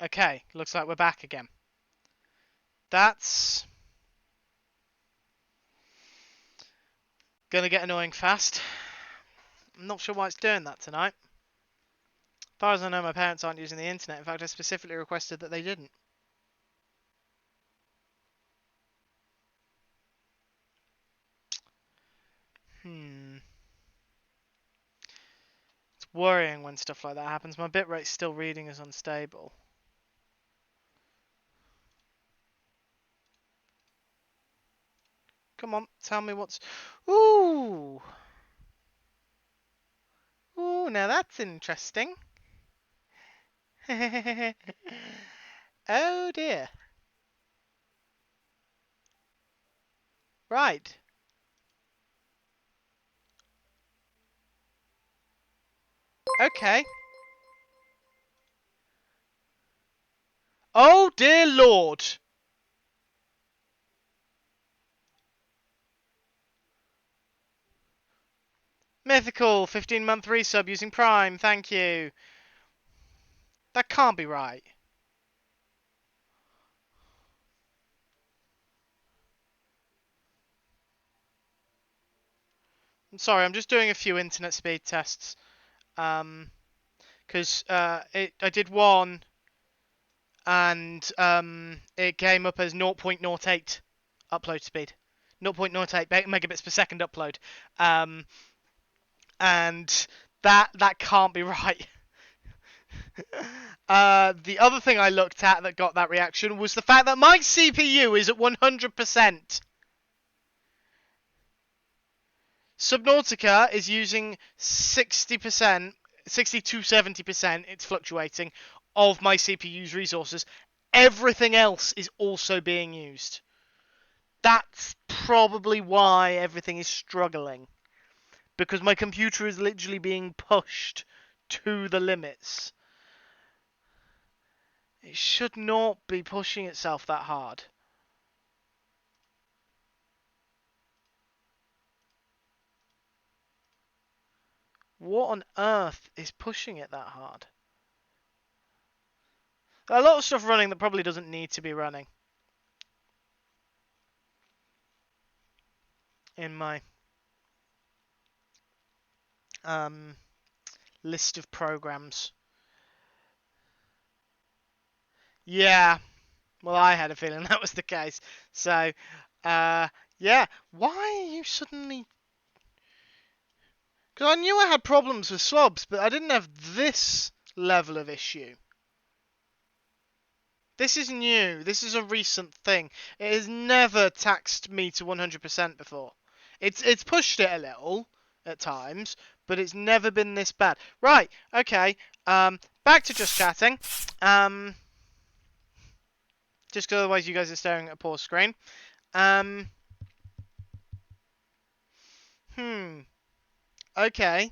Okay, looks like we're back again. That's gonna get annoying fast. I'm not sure why it's doing that tonight. As far as I know, my parents aren't using the internet. In fact, I specifically requested that they didn't. It's worrying when stuff like that happens. My bitrate's still reading as unstable. Come on, tell me what's... Ooh! Ooh, now that's interesting. Oh dear. Right. Okay. Oh dear lord. Mythical, 15-month resub using Prime, thank you. That can't be right. I'm sorry, I'm just doing a few internet speed tests. Because I did one and it came up as 0.08 upload speed. 0.08 megabits per second upload. And that can't be right. The other thing I looked at that got that reaction was the fact that my CPU is at 100%. Subnautica is using 60%, 60 to 70%, it's fluctuating, of my CPU's resources. Everything else is also being used. That's probably why everything is struggling. Because my computer is literally being pushed to the limits. It should not be pushing itself that hard. What on earth is pushing it that hard? A lot of stuff running that probably doesn't need to be running. In my list of programs. Yeah, well, I had a feeling that was the case. So, yeah, why are you suddenly... Because I knew I had problems with slobs, but I didn't have this level of issue. This is new. This is a recent thing. It has never taxed me to 100% before. It's pushed it a little at times, but it's never been this bad. Right, okay. Back to just chatting. Just because otherwise you guys are staring at a pause screen. Okay.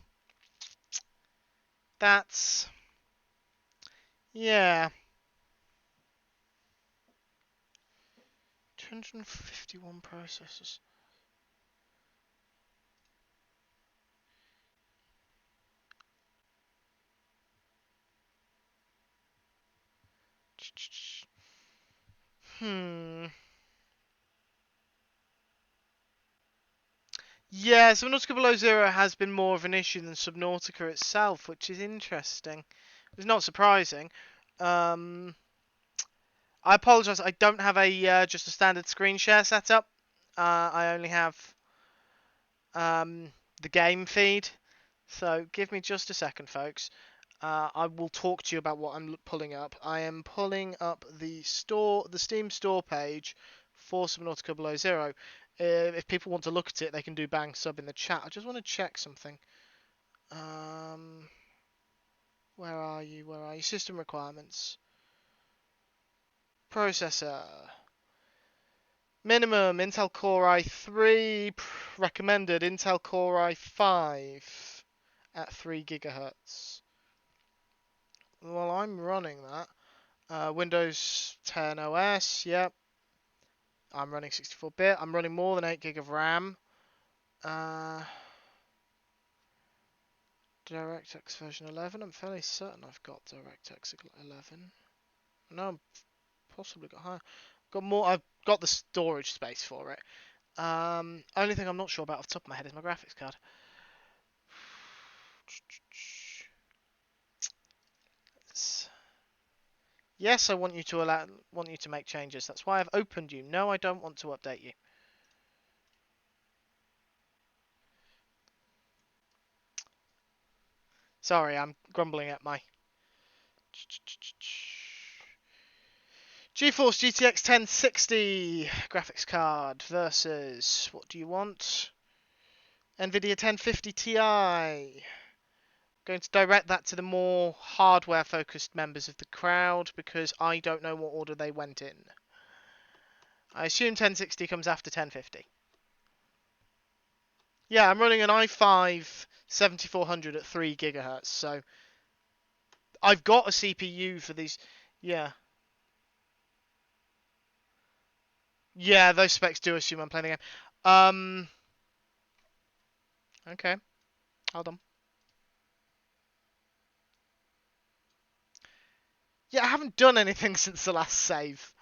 That's... Yeah. 251 processors. Yeah, Subnautica Below Zero has been more of an issue than Subnautica itself, which is interesting. It's not surprising. I apologise, I don't have a just a standard screen share setup. I only have the game feed. So give me just a second, folks. I will talk to you about what I'm pulling up. I am pulling up the Steam store page for Subnautica Below Zero. If people want to look at it, they can do bang sub in the chat. I just want to check something. Where are you? Where are you? System requirements. Processor. Minimum Intel Core i3. Recommended Intel Core i5 at 3 gigahertz. Well, I'm running that. Windows 10 OS, yep. I'm running 64-bit. I'm running more than 8 gig of RAM. DirectX version 11. I'm fairly certain I've got DirectX 11. No, possibly got higher. Got more. I've got the storage space for it. Only thing I'm not sure about off the top of my head is my graphics card. Yes, I want you to make changes. That's why I've opened you. No, I don't want to update you. Sorry, I'm grumbling at my GeForce GTX 1060 graphics card versus what do you want? NVIDIA 1050 Ti. Going to direct that to the more hardware-focused members of the crowd because I don't know what order they went in. I assume 1060 comes after 1050. Yeah, I'm running an i5 7400 at 3 gigahertz, so I've got a CPU for these. Yeah. Yeah, those specs do assume I'm playing the game. Okay. Hold on. Yeah, I haven't done anything since the last save.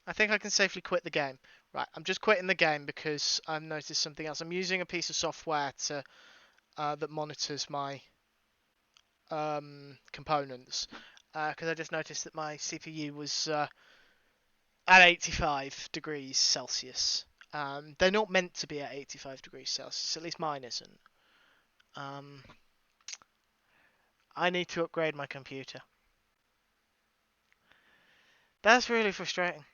I think I can safely quit the game. Right, I'm just quitting the game because I've noticed something else. I'm using a piece of software to that monitors my components because I just noticed that my CPU was at 85 degrees Celsius. They're not meant to be at 85 degrees Celsius, at least mine isn't. I need to upgrade my computer. That's really frustrating.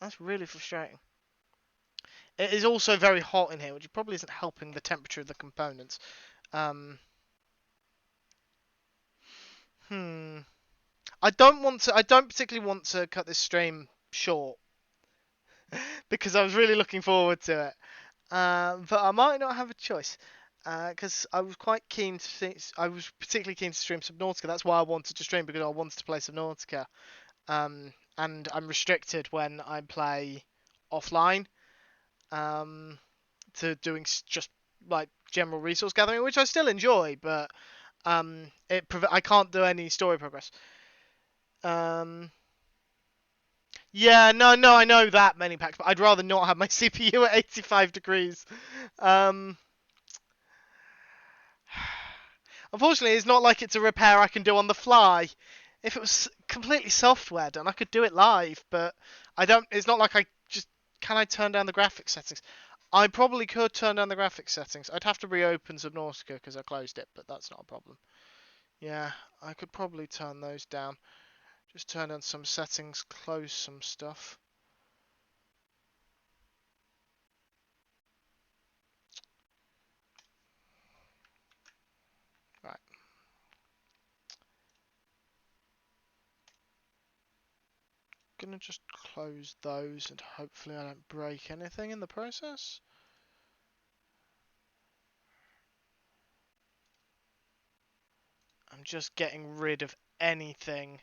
That's really frustrating. It is also very hot in here, which probably isn't helping the temperature of the components. Um, hmm. I don't particularly want to cut this stream short because I was really looking forward to it. But I might not have a choice because I was quite keen to I was particularly keen to stream Subnautica. That's why I wanted to stream because I wanted to play Subnautica. And I'm restricted when I play offline to doing just like general resource gathering, which I still enjoy, but I can't do any story progress. Yeah, no, I know that many packs, but I'd rather not have my CPU at 85 degrees. Um, Unfortunately, it's not like it's a repair I can do on the fly. If it was completely software done, I could do it live, but I don't. It's not like I just can I turn down the graphics settings. I probably could turn down the graphics settings. I'd have to reopen Subnautica because I closed it, but that's not a problem. Yeah, I could probably turn those down. Just turn down some settings, close some stuff. Right. Gonna just close those and hopefully I don't break anything in the process. I'm just getting rid of anything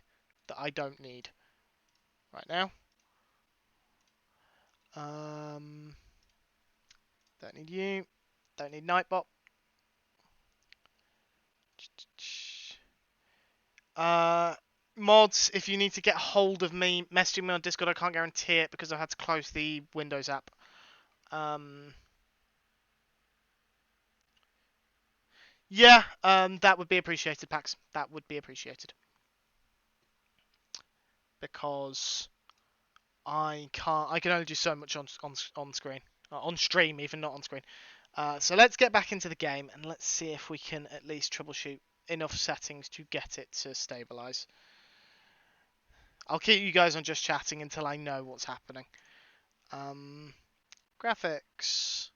that I don't need right now. Don't need you. Don't need Nightbot. Mods, if you need to get hold of me, messaging me on Discord. I can't guarantee it because I've had to close the Windows app. Yeah, that would be appreciated, Pax. That would be appreciated. Because I can only do so much on screen. On stream, even not on screen. So let's get back into the game and let's see if we can at least troubleshoot enough settings to get it to stabilize. I'll keep you guys on just chatting until I know what's happening. Graphics.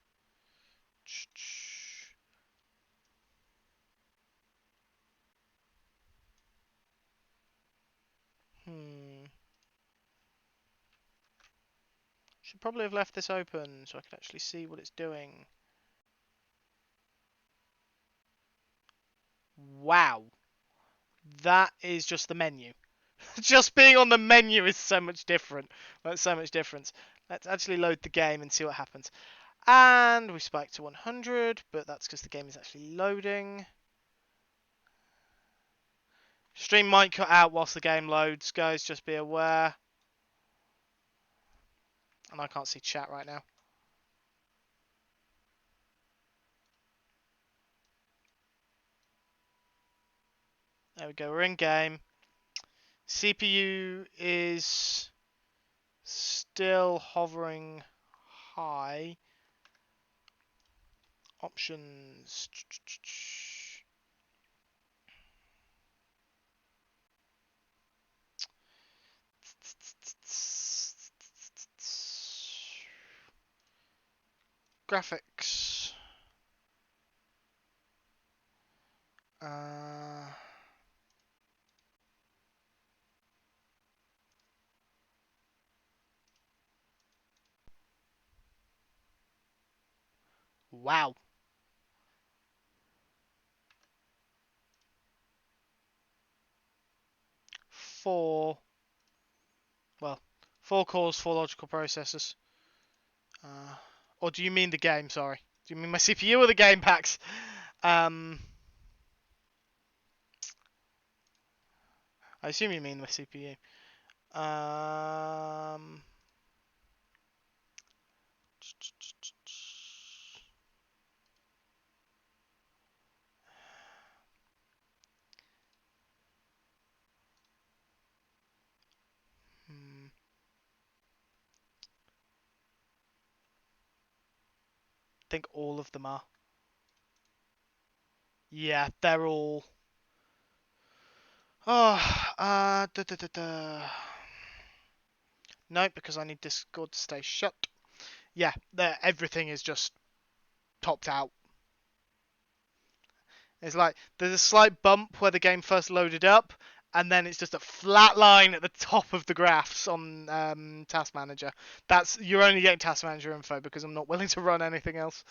Should probably have left this open so I could actually see what it's doing. Wow. That is just the menu. Just being on the menu is so much different. That's so much difference. Let's actually load the game and see what happens. And we spike to 100, but that's because the game is actually loading. Stream might cut out whilst the game loads, guys. Just be aware. And I can't see chat right now. There we go. We're in game. CPU is still hovering high. Options. Graphics. Wow. Four cores, four logical processors. Or do you mean the game? Sorry. Do you mean my CPU or the game packs? I assume you mean the CPU. I think all of them are. Yeah, they're all. Oh, Nope, because I need Discord to stay shut. Yeah, everything is just topped out. It's like there's a slight bump where the game first loaded up, and then it's just a flat line at the top of the graphs on Task Manager. You're only getting Task Manager info because I'm not willing to run anything else.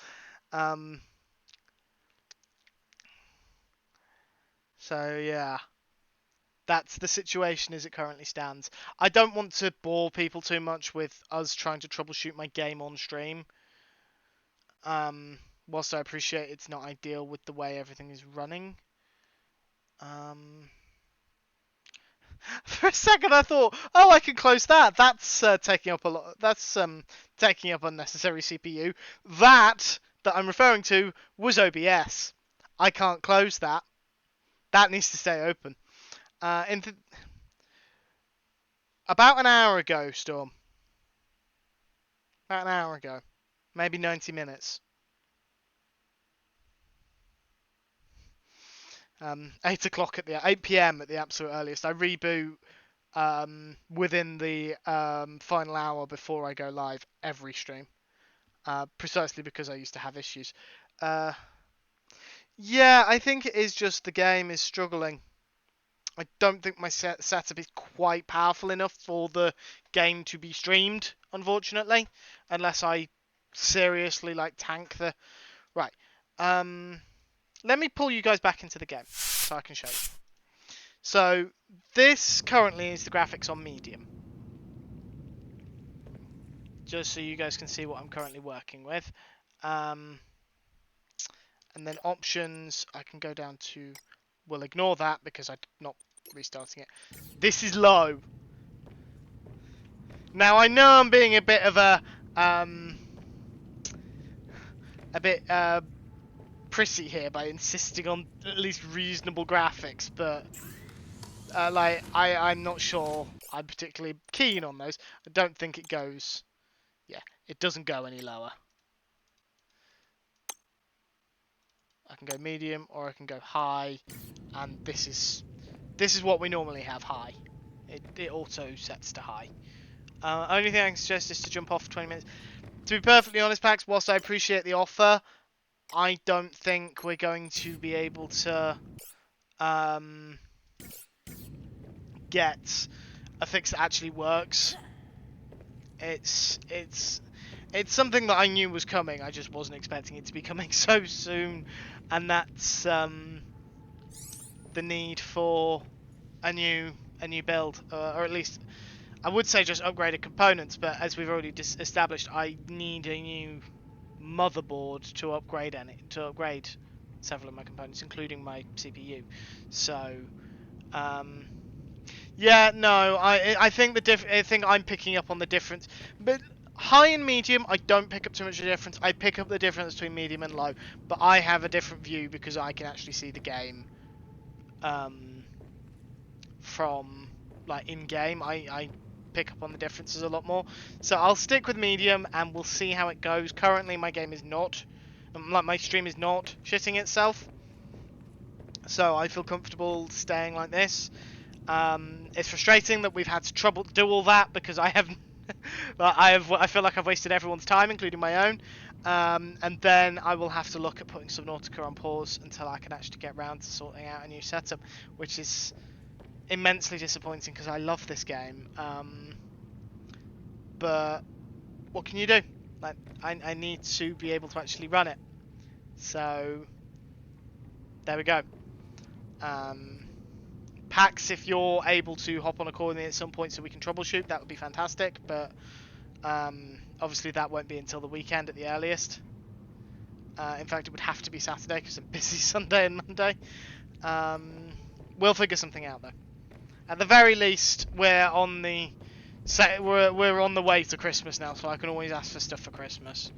So yeah, that's the situation as it currently stands. I don't want to bore people too much with us trying to troubleshoot my game on stream. Whilst I appreciate it's not ideal with the way everything is running. For a second I thought, oh, I can close that. That's taking up a lot. That's taking up unnecessary CPU. That I'm referring to was OBS. I can't close that. That needs to stay open. About an hour ago, Storm. About an hour ago. Maybe 90 minutes. 8 p.m. at the absolute earliest. I reboot within the final hour before I go live every stream. Precisely because I used to have issues. Yeah, I think it is just the game is struggling. I don't think my setup is quite powerful enough for the game to be streamed, unfortunately. Unless I seriously tank the... Right. Let me pull you guys back into the game so I can show you. So, this currently is the graphics on medium. Just so you guys can see what I'm currently working with. And then options, I can go down to... We'll ignore that because I'm not restarting it. This is low. Now, I know I'm being a bit of a prissy here by insisting on at least reasonable graphics, but I'm not sure I'm particularly keen on those. I don't think it goes... Yeah, it doesn't go any lower. I can go medium or I can go high, and this is what we normally have, high. It auto sets to high. Only thing I can suggest is to jump off for 20 minutes. To be perfectly honest, Pax, whilst I appreciate the offer, I don't think we're going to be able to get a fix that actually works. It's something that I knew was coming. I just wasn't expecting it to be coming so soon, and that's the need for a new build, or at least I would say just upgraded components. But as we've already established, I need a new motherboard to upgrade several of my components, including my CPU. So Yeah, no, I think I think I'm picking up on the difference, but high and medium, I don't pick up too much of the difference. I pick up the difference between medium and low, but I have a different view because I can actually see the game, from like in game. I pick up on the differences a lot more, so I'll stick with medium and we'll see how it goes. Currently, my game is not, like my stream is not shitting itself, so I feel comfortable staying like this. It's frustrating that we've had to do all that because I have, I feel like I've wasted everyone's time, including my own. And then I will have to look at putting Subnautica on pause until I can actually get round to sorting out a new setup, which is immensely disappointing because I love this game. But what can you do? Like, I need to be able to actually run it. So there we go. Pax, if you're able to hop on a call with me at some point so we can troubleshoot, that would be fantastic. But obviously that won't be until the weekend at the earliest. In fact, it would have to be Saturday because I'm busy Sunday and Monday. We'll figure something out though. At the very least, we're on the way to Christmas now, so I can always ask for stuff for Christmas.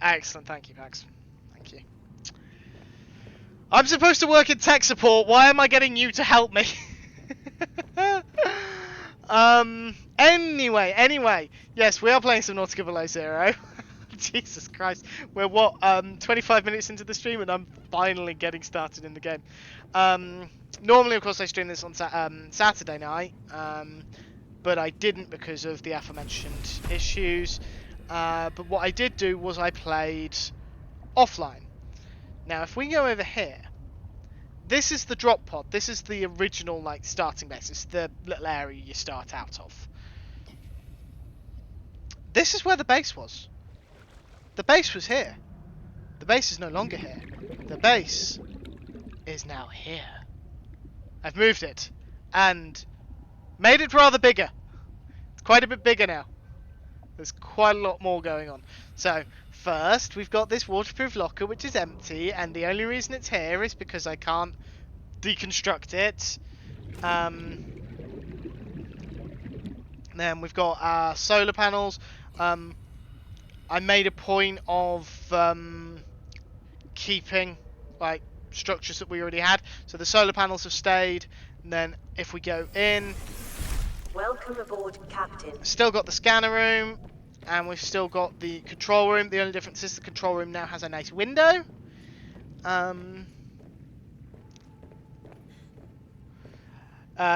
Excellent, thank you, Pax. Thank you. I'm supposed to work in tech support. Why am I getting you to help me? Anyway. Yes, we are playing Subnautica Below Zero. Jesus Christ. We're 25 minutes into the stream and I'm finally getting started in the game. Normally, of course, I stream this on Saturday night. But I didn't because of the aforementioned issues. But what I did do was I played offline. Now, if we go over here, this is the drop pod. This is the original, like, starting base. It's the little area you start out of. This is where the base was. The base was here. The base is no longer here. The base is now here. I've moved it and made it rather bigger. It's quite a bit bigger now. There's quite a lot more going on. So, first, we've got this waterproof locker, which is empty, and the only reason it's here is because I can't deconstruct it. Then we've got our solar panels. I made a point of keeping, like, structures that we already had. So the solar panels have stayed, and then if we go in... Welcome aboard, Captain. Still got the scanner room, and we've still got the control room. The only difference is the control room now has a nice window.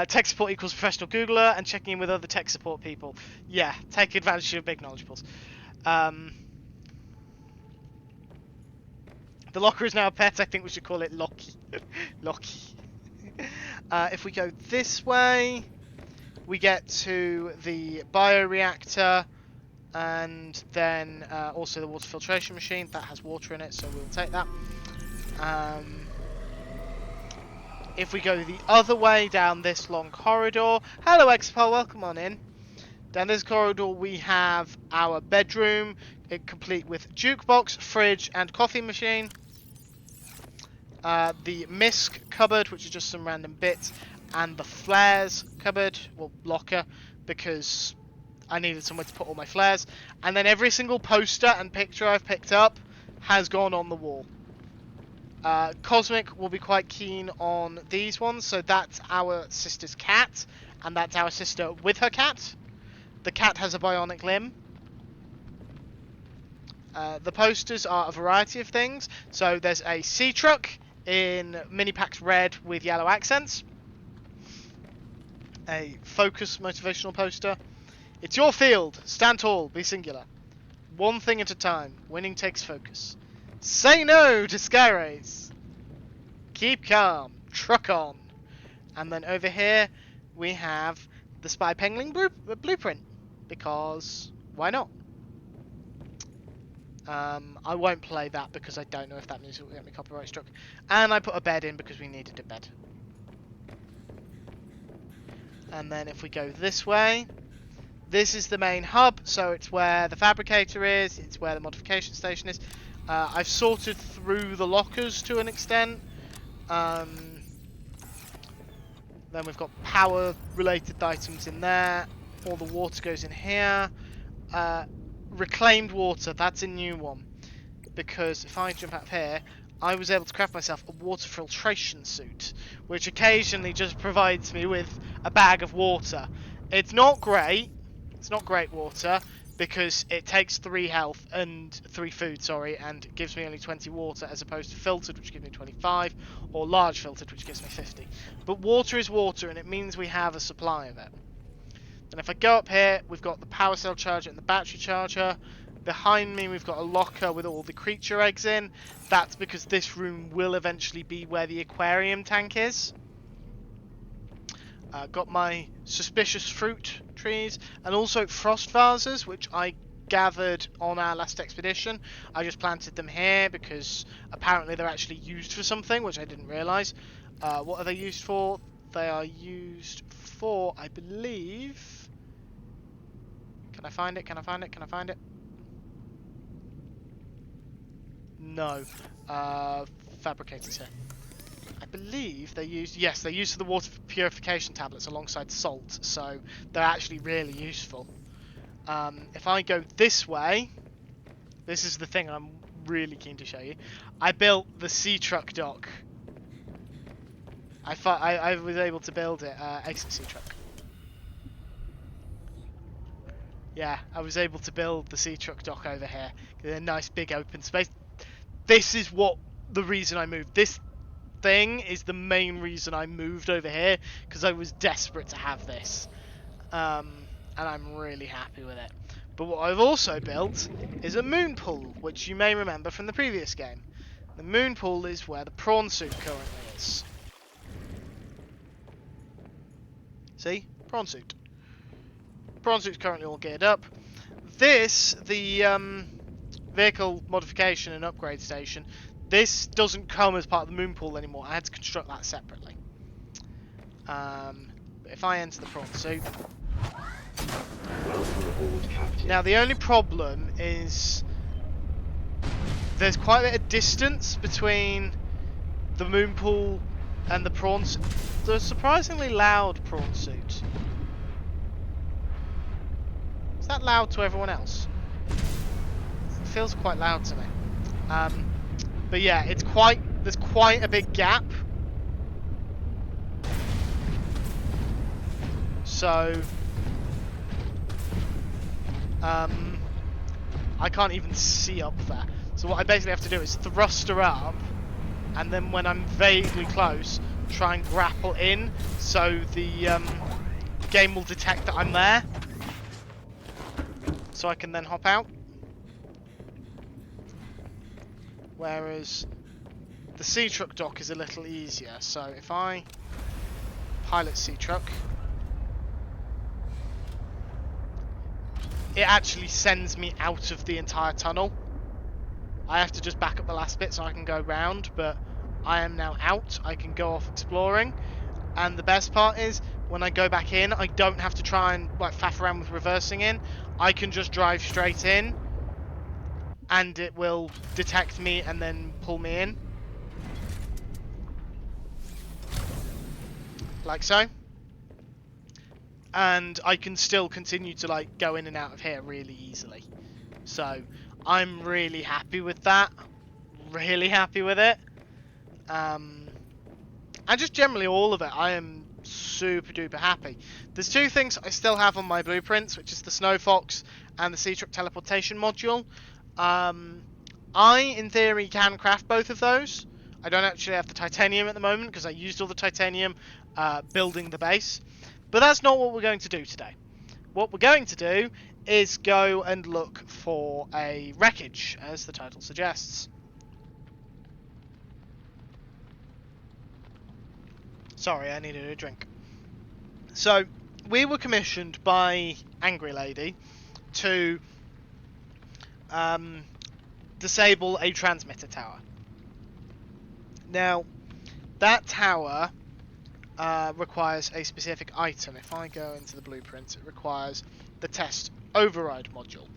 Tech support equals professional Googler, and checking in with other tech support people. Yeah, take advantage of your big knowledge pools. The locker is now a pet. I think we should call it Locky. Locky. If we go this way, we get to the bioreactor, and then also the water filtration machine. That has water in it, so we'll take that. If we go the other way down this long corridor... Hello, Expel, welcome on in. Down this corridor we have our bedroom, complete with jukebox, fridge, and coffee machine. The misc cupboard, which is just some random bits, and the flares cupboard, well, locker, because I needed somewhere to put all my flares. And then every single poster and picture I've picked up has gone on the wall. Cosmic will be quite keen on these ones. So that's our sister's cat, and that's our sister with her cat. The cat has a bionic limb. The posters are a variety of things. So there's a sea truck in Minipax red with yellow accents. A focus motivational poster. It's your field. Stand tall. Be singular. One thing at a time. Winning takes focus. Say no to sky rays. Keep calm. Truck on. And then over here we have the Spy Penguin blueprint. Because why not? I won't play that because I don't know if that music will get me copyright struck. And I put a bed in because we needed a bed. And then if we go this way, this is the main hub, so it's where the fabricator is, it's where the modification station is. I've sorted through the lockers to an extent. Then we've got power-related items in there. All the water goes in here. Reclaimed water, that's a new one. Because if I jump out of here, I was able to craft myself a water filtration suit, which occasionally just provides me with a bag of water. It's not great. It's not great water, because it takes 3 health and 3 food, sorry, and gives me only 20 water as opposed to filtered, which gives me 25, or large filtered, which gives me 50. But water is water, and it means we have a supply of it. And if I go up here, we've got the power cell charger and the battery charger. Behind me, we've got a locker with all the creature eggs in. That's because this room will eventually be where the aquarium tank is. Got my suspicious fruit trees and also frost vases, which I gathered on our last expedition. I just planted them here because apparently they're actually used for something, which I didn't realise. What are they used for? They are used for, I believe... Can I find it? Can I find it? Can I find it? No. Fabricators here. I believe they used... Yes, they're used for the water purification tablets alongside salt, so they're actually really useful. If I go this way... This is the thing I'm really keen to show you. I built the sea truck dock. I was able to build it. Exit sea truck. Yeah, I was able to build the sea truck dock over here. A nice big open space. This is the reason I moved. This thing is the main reason I moved over here, because I was desperate to have this. And I'm really happy with it. But what I've also built is a moon pool, which you may remember from the previous game. The moon pool is where the prawn suit currently is. See? Prawn suit. Prawn suit's currently all geared up. This, the vehicle modification and upgrade station, this doesn't come as part of the moon pool anymore. I had to construct that separately. But if I enter the prawn suit... Now the only problem is there's quite a bit of distance between the moon pool and the prawn suit. There's a surprisingly loud prawn suit. Is that loud to everyone else? It feels quite loud to me. But yeah, there's quite a big gap. So I can't even see up there. So what I basically have to do is thrust her up, and then when I'm vaguely close, try and grapple in, so the game will detect that I'm there. So I can then hop out. Whereas the sea truck dock is a little easier. So if I pilot sea truck, it actually sends me out of the entire tunnel. I have to just back up the last bit so I can go round, but I am now out. I can go off exploring. And the best part is, when I go back in, I don't have to try and like faff around with reversing in. I can just drive straight in, and it will detect me and then pull me in. Like so. And I can still continue to like go in and out of here really easily. So I'm really happy with that. Really happy with it. And just generally all of it, I am super duper happy. There's 2 things I still have on my blueprints, which is the Snow Fox and the Sea Truck teleportation module. I, in theory, can craft both of those. I don't actually have the titanium at the moment because I used all the titanium building the base. But that's not what we're going to do today. What we're going to do is go and look for a wreckage, as the title suggests. Sorry, I needed a drink. So, we were commissioned by Angry Lady to disable a transmitter tower. Now, that tower requires a specific item. If I go into the blueprint, it requires the test override module.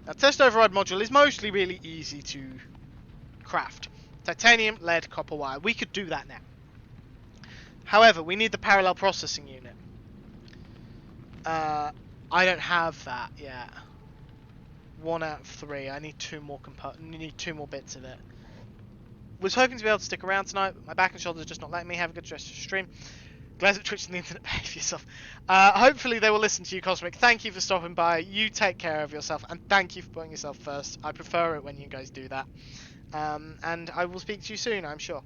Now, test override module is mostly really easy to craft. Titanium, lead, copper wire. We could do that now. However, we need the parallel processing unit. I don't have that yet. 1 out of 3. I need 2 more need 2 more bits of it. Was hoping to be able to stick around tonight, but my back and shoulders are just not letting me. Have a good rest of the stream. Glad at Twitch and the internet. Behave yourself. Hopefully they will listen to you, Cosmic. Thank you for stopping by. You take care of yourself, and thank you for putting yourself first. I prefer it when you guys do that. And I will speak to you soon, I'm sure.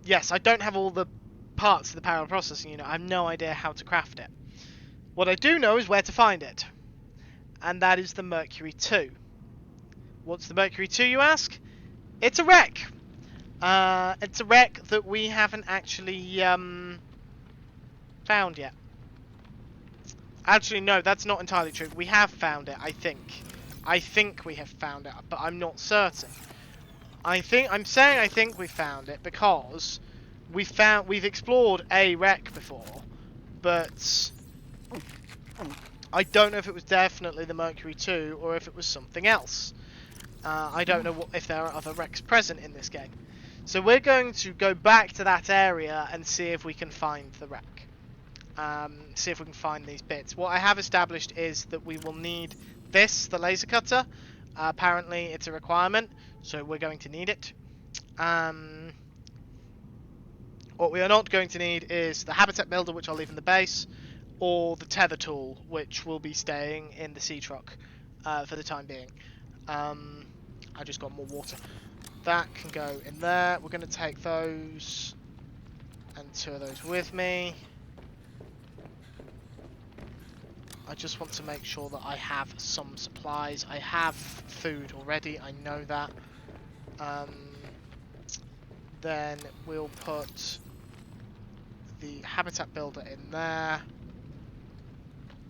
Yes, I don't have all the parts of the parallel processing unit. I have no idea how to craft it. What I do know is where to find it. And that is the Mercury 2. What's the Mercury 2, you ask? It's a wreck. It's a wreck that we haven't actually found yet. Actually, no, that's not entirely true. We have found it, I think. I think we have found it, but I'm not certain. I'm saying I think we found it because we've explored a wreck before, but I don't know if it was definitely the Mercury 2 or if it was something else. I don't know if there are other wrecks present in this game. So we're going to go back to that area and see if we can find the wreck. See if we can find these bits. What I have established is that we will need this, the laser cutter. Apparently it's a requirement, so we're going to need it. What we are not going to need is the habitat builder, which I'll leave in the base, or the tether tool, which will be staying in the sea truck for the time being. I just got more water. That can go in there. We're going to take those and 2 of those with me. I just want to make sure that I have some supplies. I have food already, I know that. Then we'll put the habitat builder in there.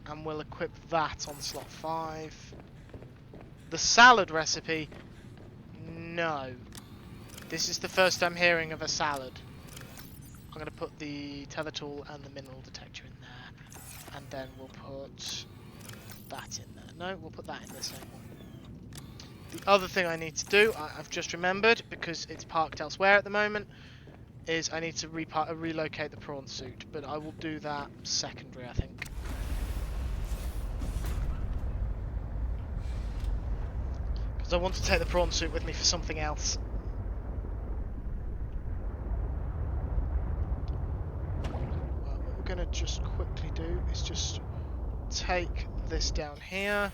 And we'll equip that on slot 5. The salad recipe, no. This is the first I'm hearing of a salad. I'm going to put the tether tool and the mineral detector in there. And then we'll put that in there. No, we'll put that in the same one. The other thing I need to do, I've just remembered, because it's parked elsewhere at the moment, is I need to relocate the prawn suit. But I will do that secondary, I think. Because I want to take the prawn suit with me for something else. What we're going to just quickly do is just take this down here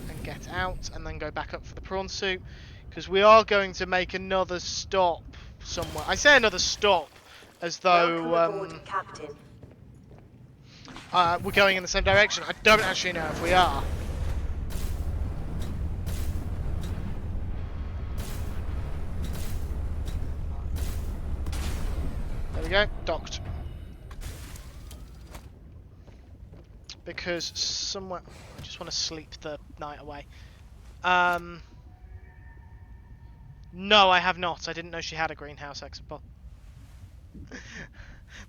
and get out, and then go back up for the prawn suit, because we are going to make another stop somewhere. I say another stop as though Captain. we're going in the same direction. I don't actually know if we are. There we go, docked. Because somewhere... I just want to sleep the night away. No, I have not. I didn't know she had a greenhouse expo.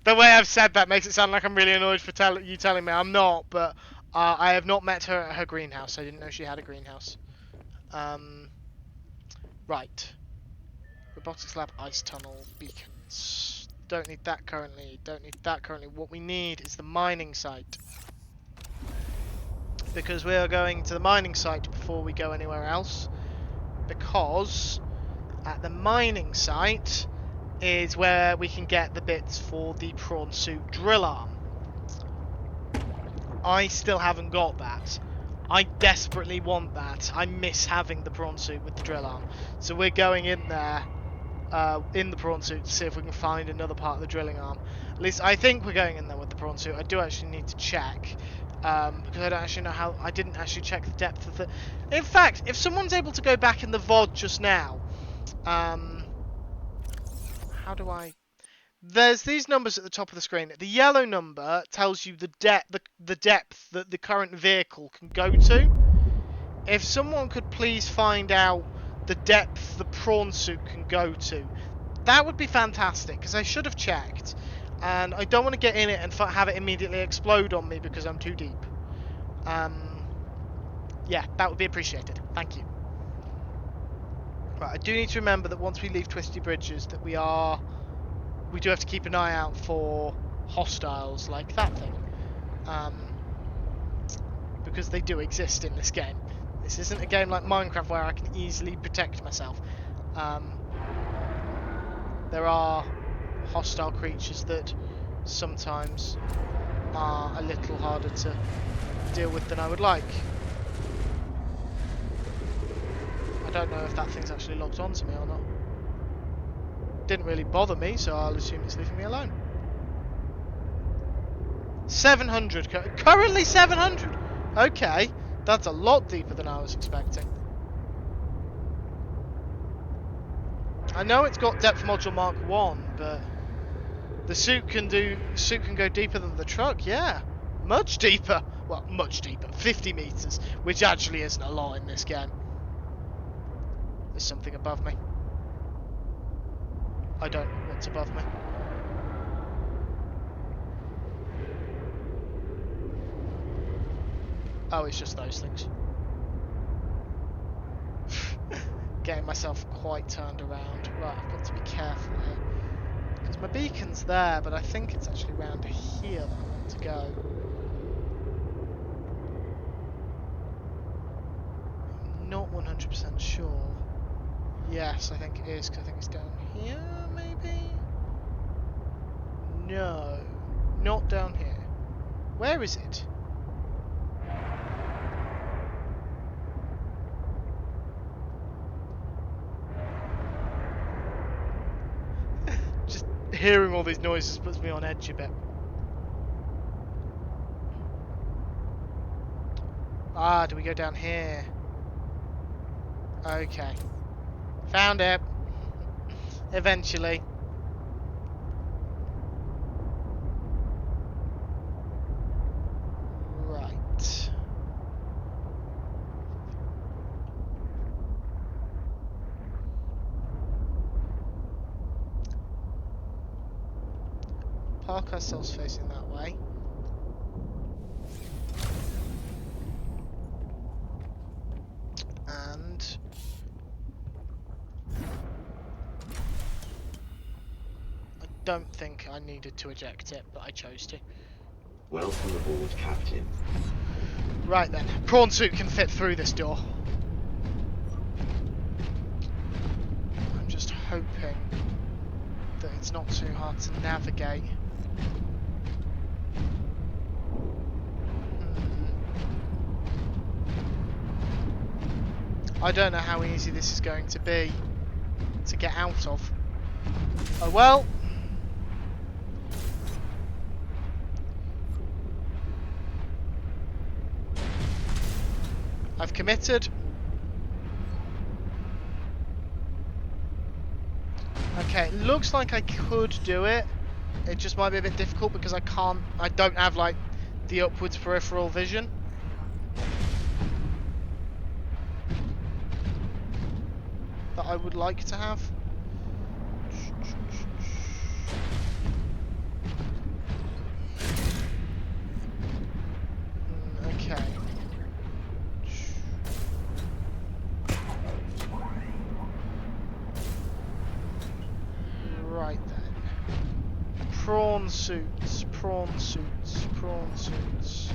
The way I've said that makes it sound like I'm really annoyed for you telling me. I'm not, but I have not met her at her greenhouse. I didn't know she had a greenhouse. Right. Robotics lab, ice tunnel, beacons. Don't need that currently. Don't need that currently. What we need is the mining site. Because we are going to the mining site before we go anywhere else. Because at the mining site is where we can get the bits for the prawn suit drill arm. I still haven't got that. I desperately want that. I miss having the prawn suit with the drill arm. So we're going in there in the prawn suit to see if we can find another part of the drilling arm. At least I think we're going in there with the prawn suit. I do actually need to check. Because I don't actually know how... I didn't actually check the depth of the... In fact, if someone's able to go back in the VOD just now... how do I... There's these numbers at the top of the screen. The yellow number tells you the depth that the current vehicle can go to. If someone could please find out the depth the prawn suit can go to, that would be fantastic, because I should have checked. And I don't want to get in it and have it immediately explode on me because I'm too deep. Yeah, that would be appreciated. Thank you. Right, I do need to remember that once we leave Twisty Bridges that we are we do have to keep an eye out for hostiles like that thing. Because they do exist in this game. This isn't a game like Minecraft where I can easily protect myself. There are hostile creatures that sometimes are a little harder to deal with than I would like. I don't know if that thing's actually locked onto me or not. Didn't really bother me, so I'll assume it's leaving me alone. 700, currently 700. Okay, that's a lot deeper than I was expecting. I know it's got depth module Mark 1, but the suit can go deeper than the truck, yeah. Much deeper. Well, much deeper. 50 meters, which actually isn't a lot in this game. There's something above me. I don't know what's above me. Oh, it's just those things. Getting myself quite turned around. Right, I've got to be careful here. Because my beacon's there, but I think it's actually round here that I want to go. I'm not 100% sure. Yes, I think it is, because I think it's down here, maybe? No, not down here. Where is it? Just hearing all these noises puts me on edge a bit. Ah, do we go down here? Okay. Found it. Eventually. Right. Park ourselves facing that way. And I don't think I needed to eject it, but I chose to. Welcome aboard, Captain. Right then, prawn suit can fit through this door. I'm just hoping that it's not too hard to navigate. I don't know how easy this is going to be to get out of. Oh well. I've committed. Okay, it looks like I could do it. It just might be a bit difficult because I don't have like the upwards peripheral vision. That I would like to have. Okay. Right then. Prawn suits, prawn suits, prawn suits.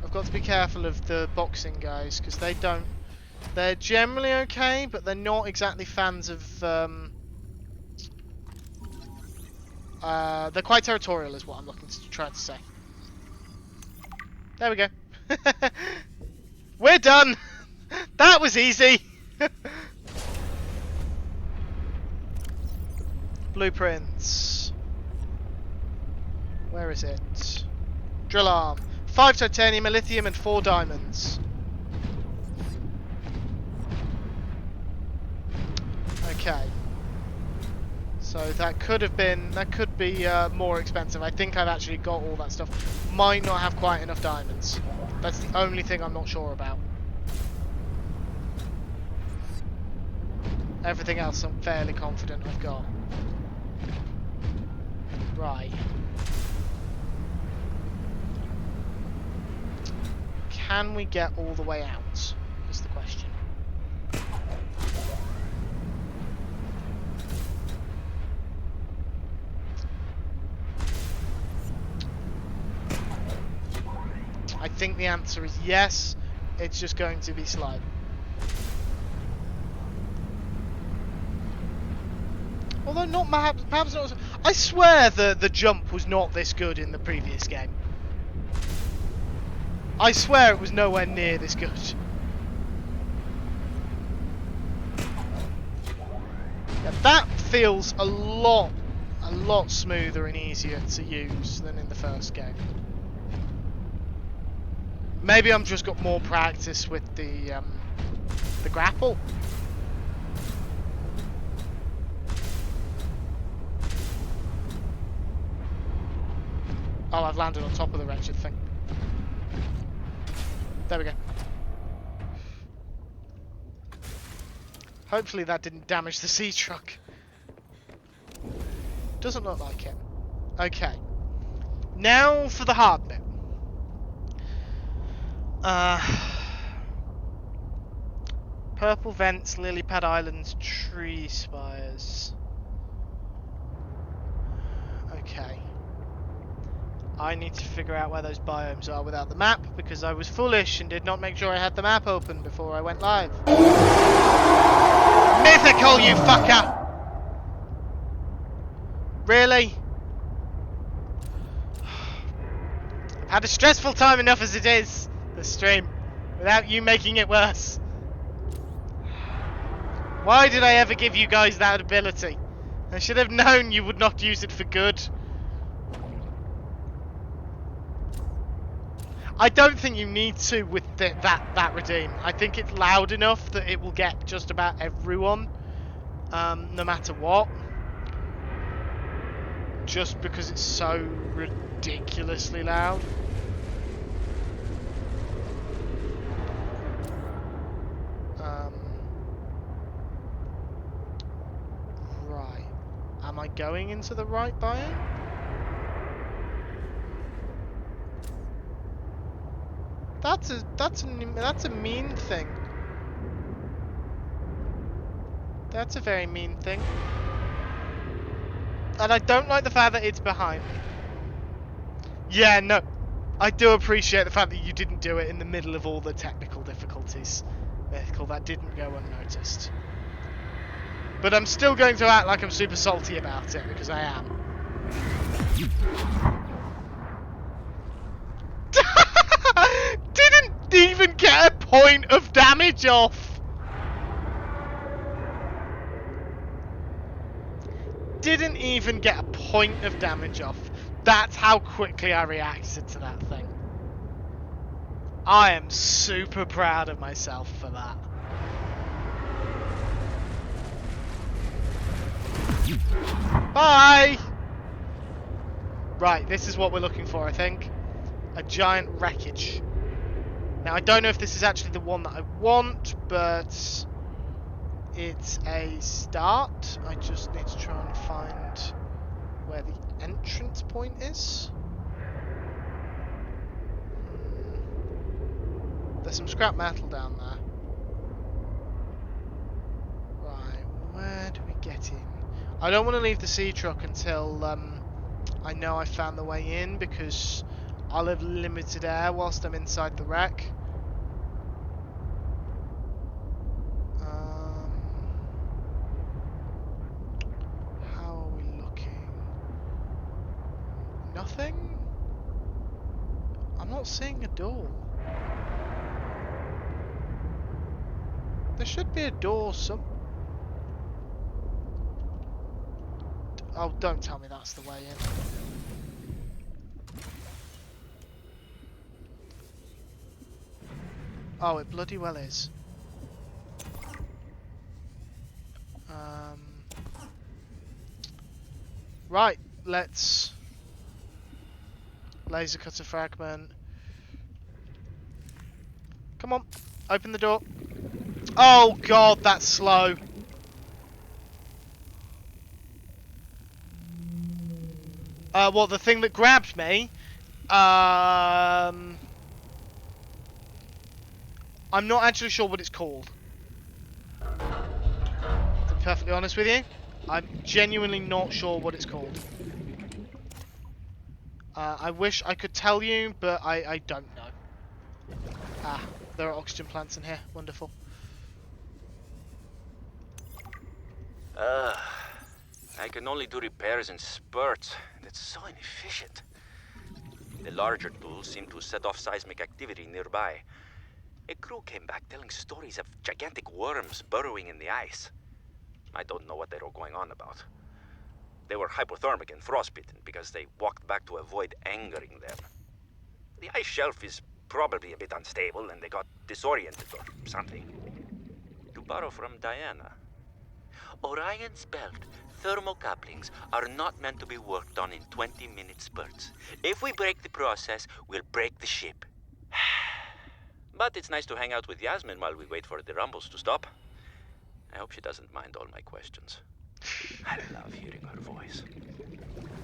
I've got to be careful of the boxing guys because they don't. They're generally okay, but they're not exactly fans of. They're quite territorial, is what I'm looking to try to say. There we go. We're done. That was easy. Blueprints. Where is it? Drill arm. 5 titanium, a lithium, and 4 diamonds. Okay. So that could be more expensive. I think I've actually got all that stuff. Might not have quite enough diamonds. That's the only thing I'm not sure about. Everything else I'm fairly confident I've got. Right. Can we get all the way out? Is the question. think the answer is yes. It's just going to be slow. Although not perhaps not. I swear the jump was not this good in the previous game. I swear it was nowhere near this good. Yeah, that feels a lot smoother and easier to use than in the first game. Maybe I'm just got more practice with the grapple. Oh, I've landed on top of the wretched thing. There we go. Hopefully that didn't damage the sea truck. Doesn't look like it. Okay. Now for the hard bit. Purple vents, lily pad islands, tree spires. Okay. I need to figure out where those biomes are without the map, because I was foolish and did not make sure I had the map open before I went live. Mythical, you fucker! Really? I've had a stressful time enough as it is, this stream, without you making it worse. Why did I ever give you guys that ability? I should have known you would not use it for good. I don't think you need to with that redeem. I think it's loud enough that it will get just about everyone, no matter what. Just because it's so ridiculously loud. Right. Am I going into the right biome? That's a mean thing. That's a very mean thing. And I don't like the fact that it's behind me. Yeah, no. I do appreciate the fact that you didn't do it in the middle of all the technical difficulties. That didn't go unnoticed. But I'm still going to act like I'm super salty about it, because I am. Didn't even get a point of damage off. Didn't even get a point of damage off. That's how quickly I reacted to that thing. I am super proud of myself for that. Bye! Right, this is what we're looking for, I think. A giant wreckage. Now, I don't know if this is actually the one that I want, but it's a start. I just need to try and find where the entrance point is. There's some scrap metal down there. Right, where do we get in? I don't want to leave the sea truck until I know I found the way in, because I'll have limited air whilst I'm inside the wreck. How are we looking? Nothing? I'm not seeing a door. There should be a door Oh, don't tell me that's the way in. Oh, it bloody well is. Right, let's laser cutter fragment. Come on, open the door. Oh god, that's slow. Well, the thing that grabbed me, I'm not actually sure what it's called. To be perfectly honest with you, I'm genuinely not sure what it's called. I wish I could tell you, but I don't know. Ah, there are oxygen plants in here. Wonderful. I can only do repairs in spurts. That's so inefficient. The larger tools seem to set off seismic activity nearby. A crew came back telling stories of gigantic worms burrowing in the ice. I don't know what they were going on about. They were hypothermic and frostbitten because they walked back to avoid angering them. The ice shelf is probably a bit unstable and they got disoriented or something. To borrow from Diana, Orion's belt thermocouplings are not meant to be worked on in 20-minute spurts. If we break the process, we'll break the ship. But it's nice to hang out with Yasmin while we wait for the rumbles to stop. I hope she doesn't mind all my questions. I love hearing her voice.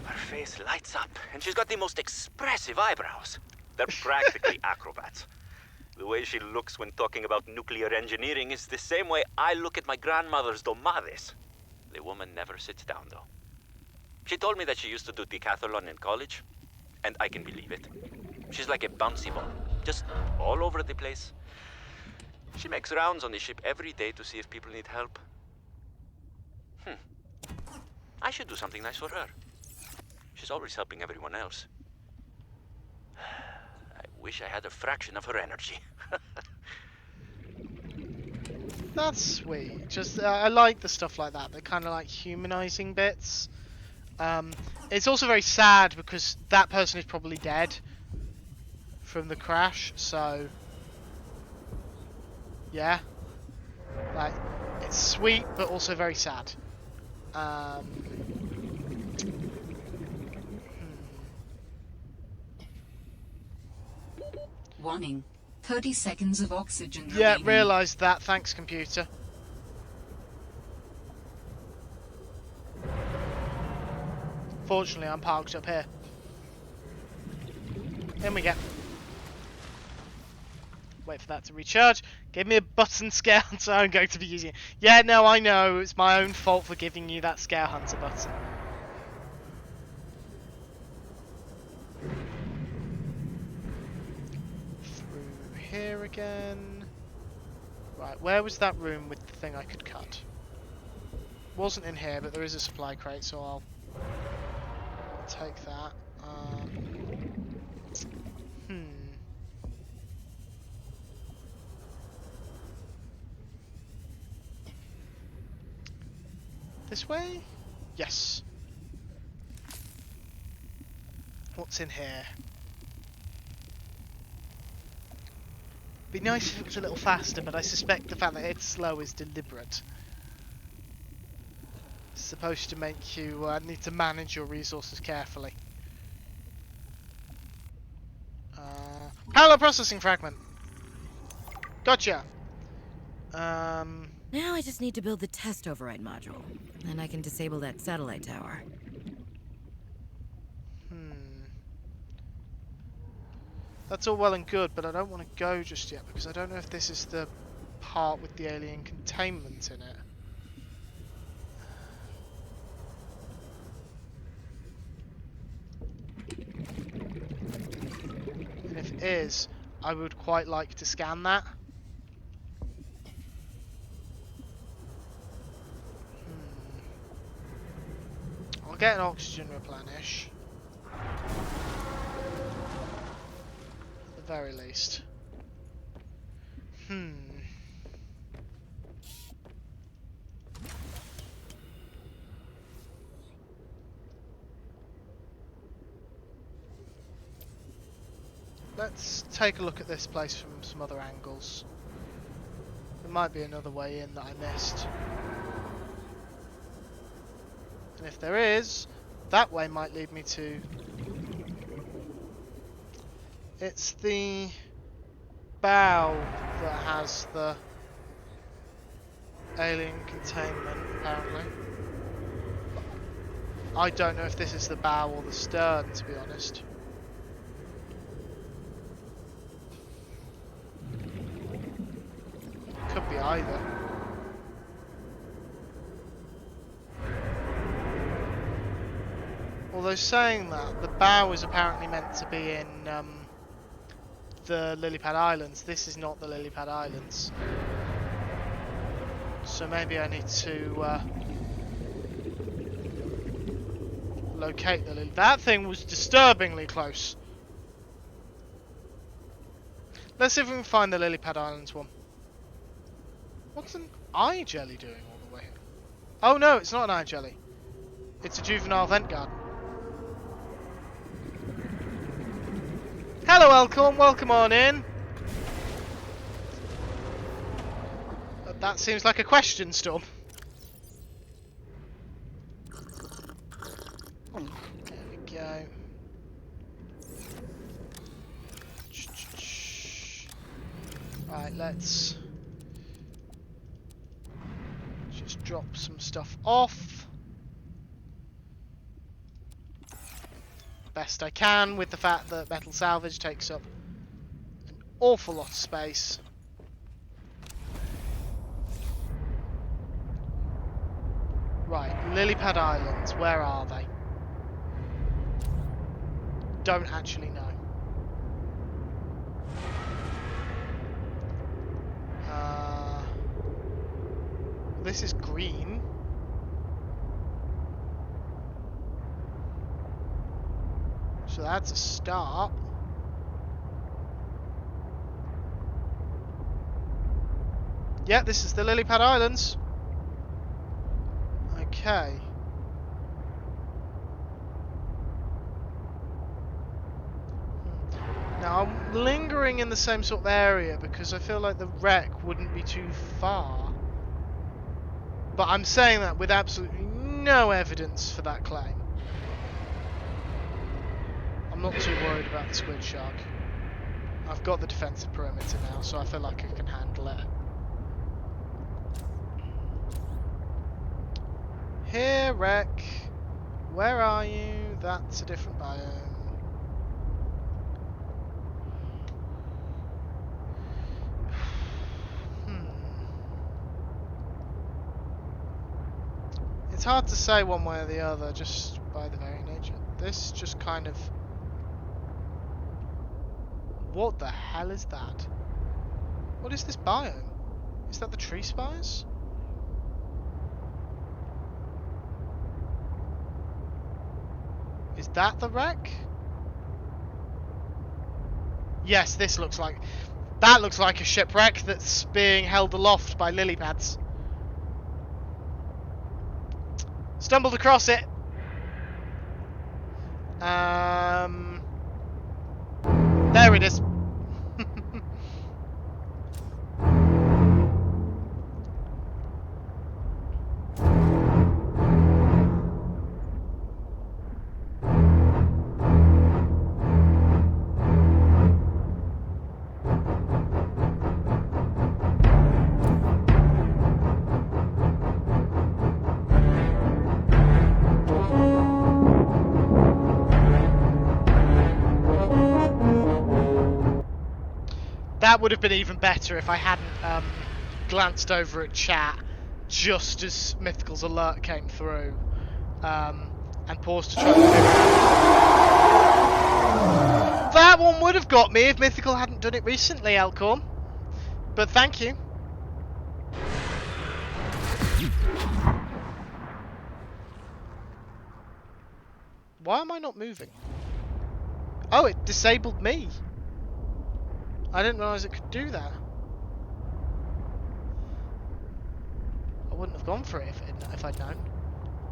Her face lights up, and she's got the most expressive eyebrows. They're practically acrobats. The way she looks when talking about nuclear engineering is the same way I look at my grandmother's domades. The woman never sits down, though. She told me that she used to do decathlon in college, and I can believe it. She's like a bouncy ball, just all over the place. She makes rounds on the ship every day to see if people need help. I should do something nice for her. She's always helping everyone else. I wish I had a fraction of her energy. That's sweet. Just I like the stuff like that. They're kind of like humanizing bits. It's also very sad because that person is probably dead from the crash. So yeah, like it's sweet but also very sad. Warning. 30 seconds of oxygen Yeah, remaining. realised that. Thanks, computer. Fortunately, I'm parked up here. In we go. Wait for that to recharge. Give me a button, Scare Hunter. I'm going to be using it. Yeah, no, I know. It's my own fault for giving you that Scare Hunter button. Through here again. Right, where was that room with the thing I could cut? Wasn't in here, but there is a supply crate, so I'll take that. This way? Yes. What's in here? Be nice if it was a little faster, but I suspect the fact that it's slow is deliberate. It's supposed to make you need to manage your resources carefully. Parallel processing fragment. Gotcha. Now I just need to build the test override module, and I can disable that satellite tower. That's all well and good, but I don't want to go just yet because I don't know if this is the part with the alien containment in it. And if it is, I would quite like to scan that. I'll get an oxygen replenish. At the very least. Let's take a look at this place from some other angles. There might be another way in that I missed. And if there is, that way might lead me to... It's the bow that has the alien containment, apparently. I don't know if this is the bow or the stern, to be honest. Could be either. Although saying that, the bow is apparently meant to be in the lily pad islands. This is not the lily pad islands. So maybe I need to locate the lily. That thing was disturbingly close. Let's see if we can find the lily pad islands one. What's an eye jelly doing all the way here? Oh no, it's not an eye jelly. It's a juvenile vent garden. Hello Elcorn, welcome on in. That seems like a question, Storm. There we go. Right, let's just drop some stuff off. Best I can, with the fact that metal salvage takes up an awful lot of space. Right, lily pad islands, where are they? Don't actually know. This is green. So that's a start. Yeah, this is the lily pad islands. Okay. Now I'm lingering in the same sort of area because I feel like the wreck wouldn't be too far. But I'm saying that with absolutely no evidence for that claim. I'm not too worried about the squid shark. I've got the defensive perimeter now, so I feel like I can handle it. Here, wreck. Where are you? That's a different biome. It's hard to say one way or the other, just by the very nature. This just kind of... What the hell is that? What is this biome? Is that the tree spires? Is that the wreck? Yes, this looks like... That looks like a shipwreck that's being held aloft by lily pads. Stumbled across it. There it is. That would have been even better if I hadn't glanced over at chat just as Mythical's alert came through and paused to try to figure out. That one would have got me if Mythical hadn't done it recently, Elcorn. But thank you. Why am I not moving? Oh, it disabled me. I didn't realise it could do that. I wouldn't have gone for it if I'd known.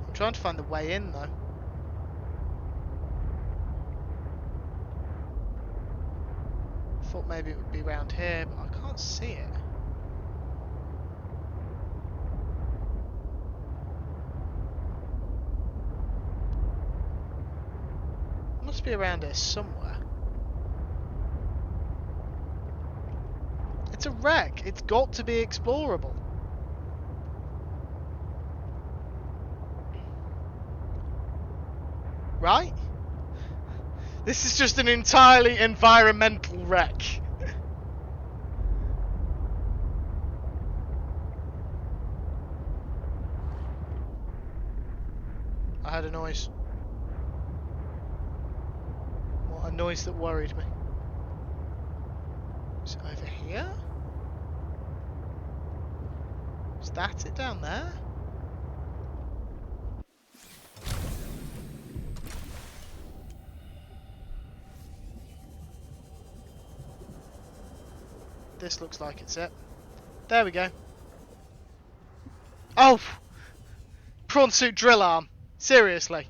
I'm trying to find the way in though. Thought maybe it would be around here, but I can't see it. It must be around here somewhere. It's a wreck. It's got to be explorable. Right? This is just an entirely environmental wreck. I heard a noise. What, a noise that worried me. Is it over here? Is that it down there? This looks like it's it. There we go. Oh! Prawn suit drill arm. Seriously.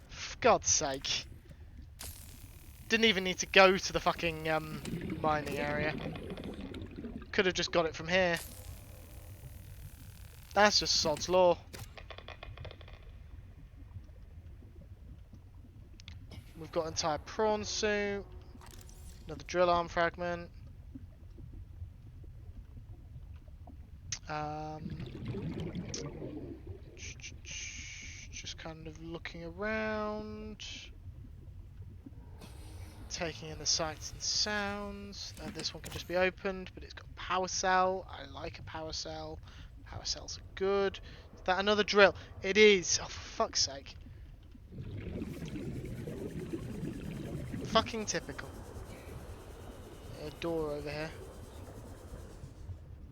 For God's sake. Didn't even need to go to the fucking mining area. Could have just got it from here. That's just sod's law. We've got entire prawn suit. Another drill arm fragment. Just kind of looking around. Taking in the sights and sounds. This one can just be opened, but it's got a power cell. I like a power cell. Power cells are good. Is that another drill? It is. Oh, for fuck's sake. Fucking typical. A door over here.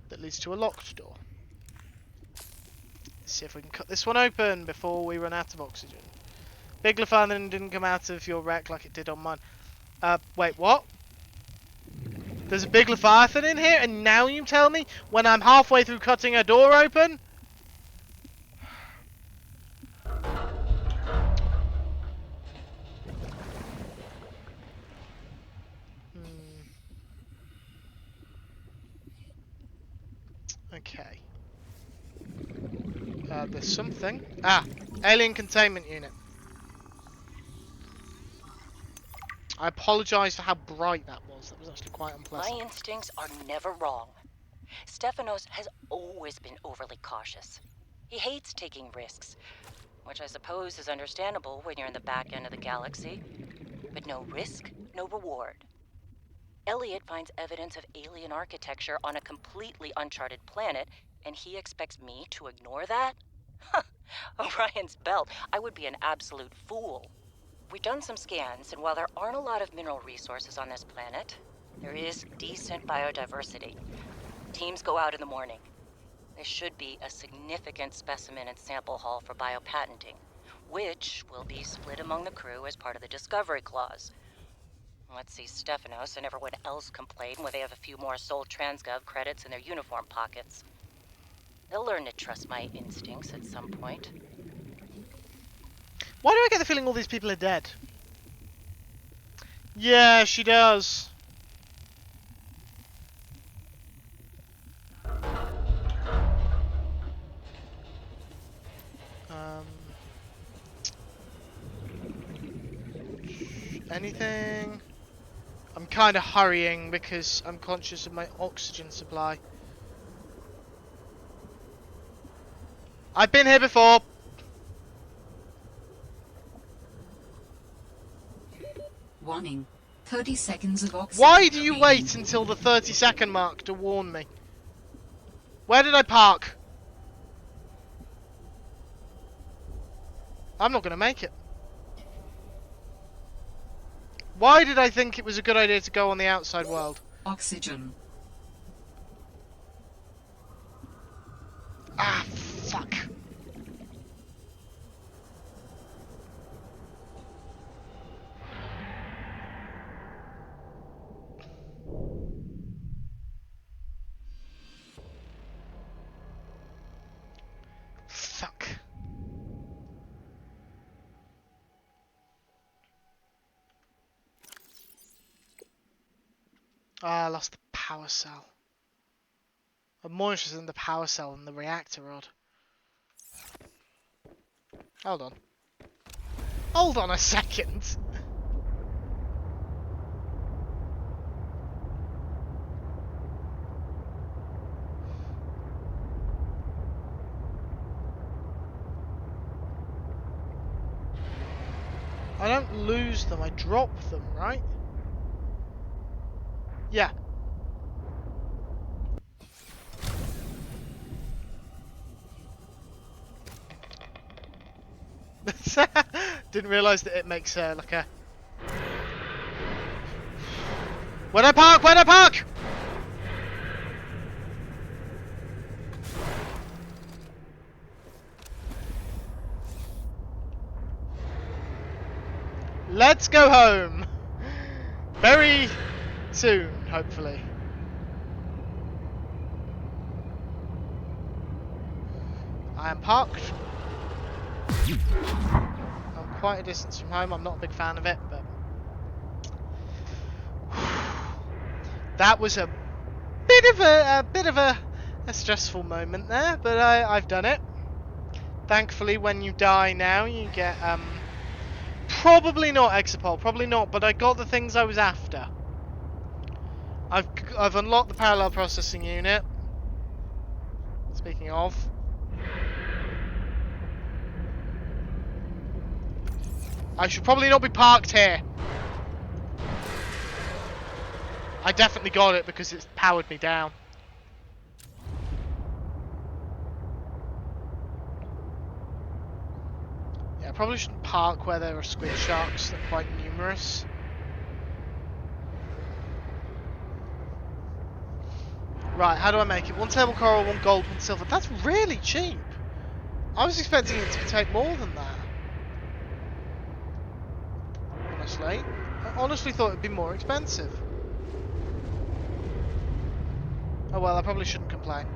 That leads to a locked door. Let's see if we can cut this one open before we run out of oxygen. Big Leviathan didn't come out of your wreck like it did on mine. Wait, what? There's a big Leviathan in here, and now you tell me when I'm halfway through cutting a door open? Okay. There's something. Alien containment unit. I apologise for how bright that was. That was actually quite unpleasant. My instincts are never wrong. Stefanos has always been overly cautious. He hates taking risks, which I suppose is understandable when you're in the back end of the galaxy. But no risk, no reward. Elliot finds evidence of alien architecture on a completely uncharted planet, and he expects me to ignore that? Orion's belt, I would be an absolute fool. We've done some scans, and while there aren't a lot of mineral resources on this planet, there is decent biodiversity. Teams go out in the morning. There should be a significant specimen and sample haul for biopatenting, which will be split among the crew as part of the discovery clause. Let's see Stefanos and everyone else complain when they have a few more Sol Transgov credits in their uniform pockets. They'll learn to trust my instincts at some point. Why do I get the feeling all these people are dead? Yeah, she does. Anything? I'm kind of hurrying because I'm conscious of my oxygen supply. I've been here before. Warning. 30 seconds of oxygen. Why do you remaining. wait until the 30-second mark to warn me? Where did I park? I'm not going to make it. Why did I think it was a good idea to go on the outside world? Oxygen. Ah, fuck. Fuck. Ah, I lost the power cell. I'm more interested in the power cell than the reactor rod. Hold on. Hold on a second. I don't lose them, I drop them, right? Yeah. Didn't realise that it makes like a... Where'd I park? Where'd I park? Let's go home. Very soon, hopefully. I am parked. I'm quite a distance from home. I'm not a big fan of it, but that was a bit of a stressful moment there. But I've done it. Thankfully, when you die now, you get probably not exopol, probably not. But I got the things I was after. I've unlocked the parallel processing unit. Speaking of. I should probably not be parked here. I definitely got it because it's powered me down. Yeah, I probably shouldn't park where there are squid sharks. They're quite numerous. Right, how do I make it? 1 table coral, 1 gold, 1 silver. That's really cheap. I was expecting it to take more than that. Honestly. I honestly thought it'd be more expensive. Oh well, I probably shouldn't complain.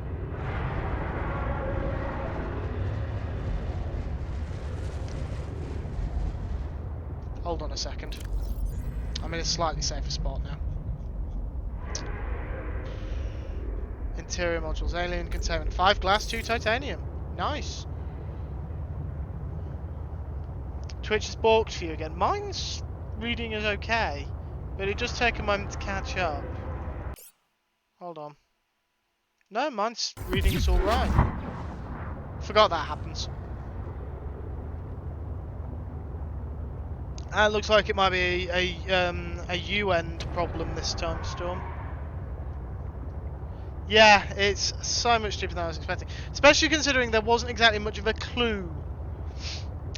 Hold on a second. I'm in a slightly safer spot now. Interior modules, alien containment, 5 glass, 2 titanium. Nice. Twitch is balked for you again. Mine's reading is okay, but it does take a moment to catch up. Hold on. No, mine's reading is alright. Forgot that happens. It looks like it might be a U-end problem this time, Storm. Yeah, it's so much cheaper than I was expecting. Especially considering there wasn't exactly much of a clue.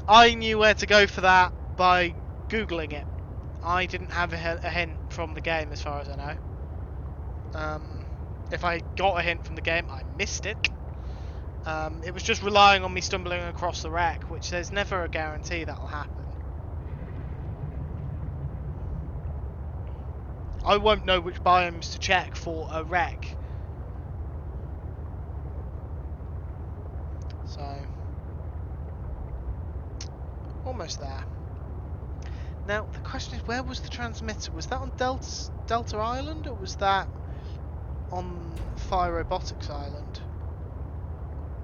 I knew where to go for that by Googling it. I didn't have a hint from the game as far as I know. If I got a hint from the game, I missed it. It was just relying on me stumbling across the wreck, which there's never a guarantee that'll happen. I won't know which biomes to check for a wreck. So, almost there. Now, the question is, where was the transmitter? Was that on Delta Island, or was that on Fire Robotics Island?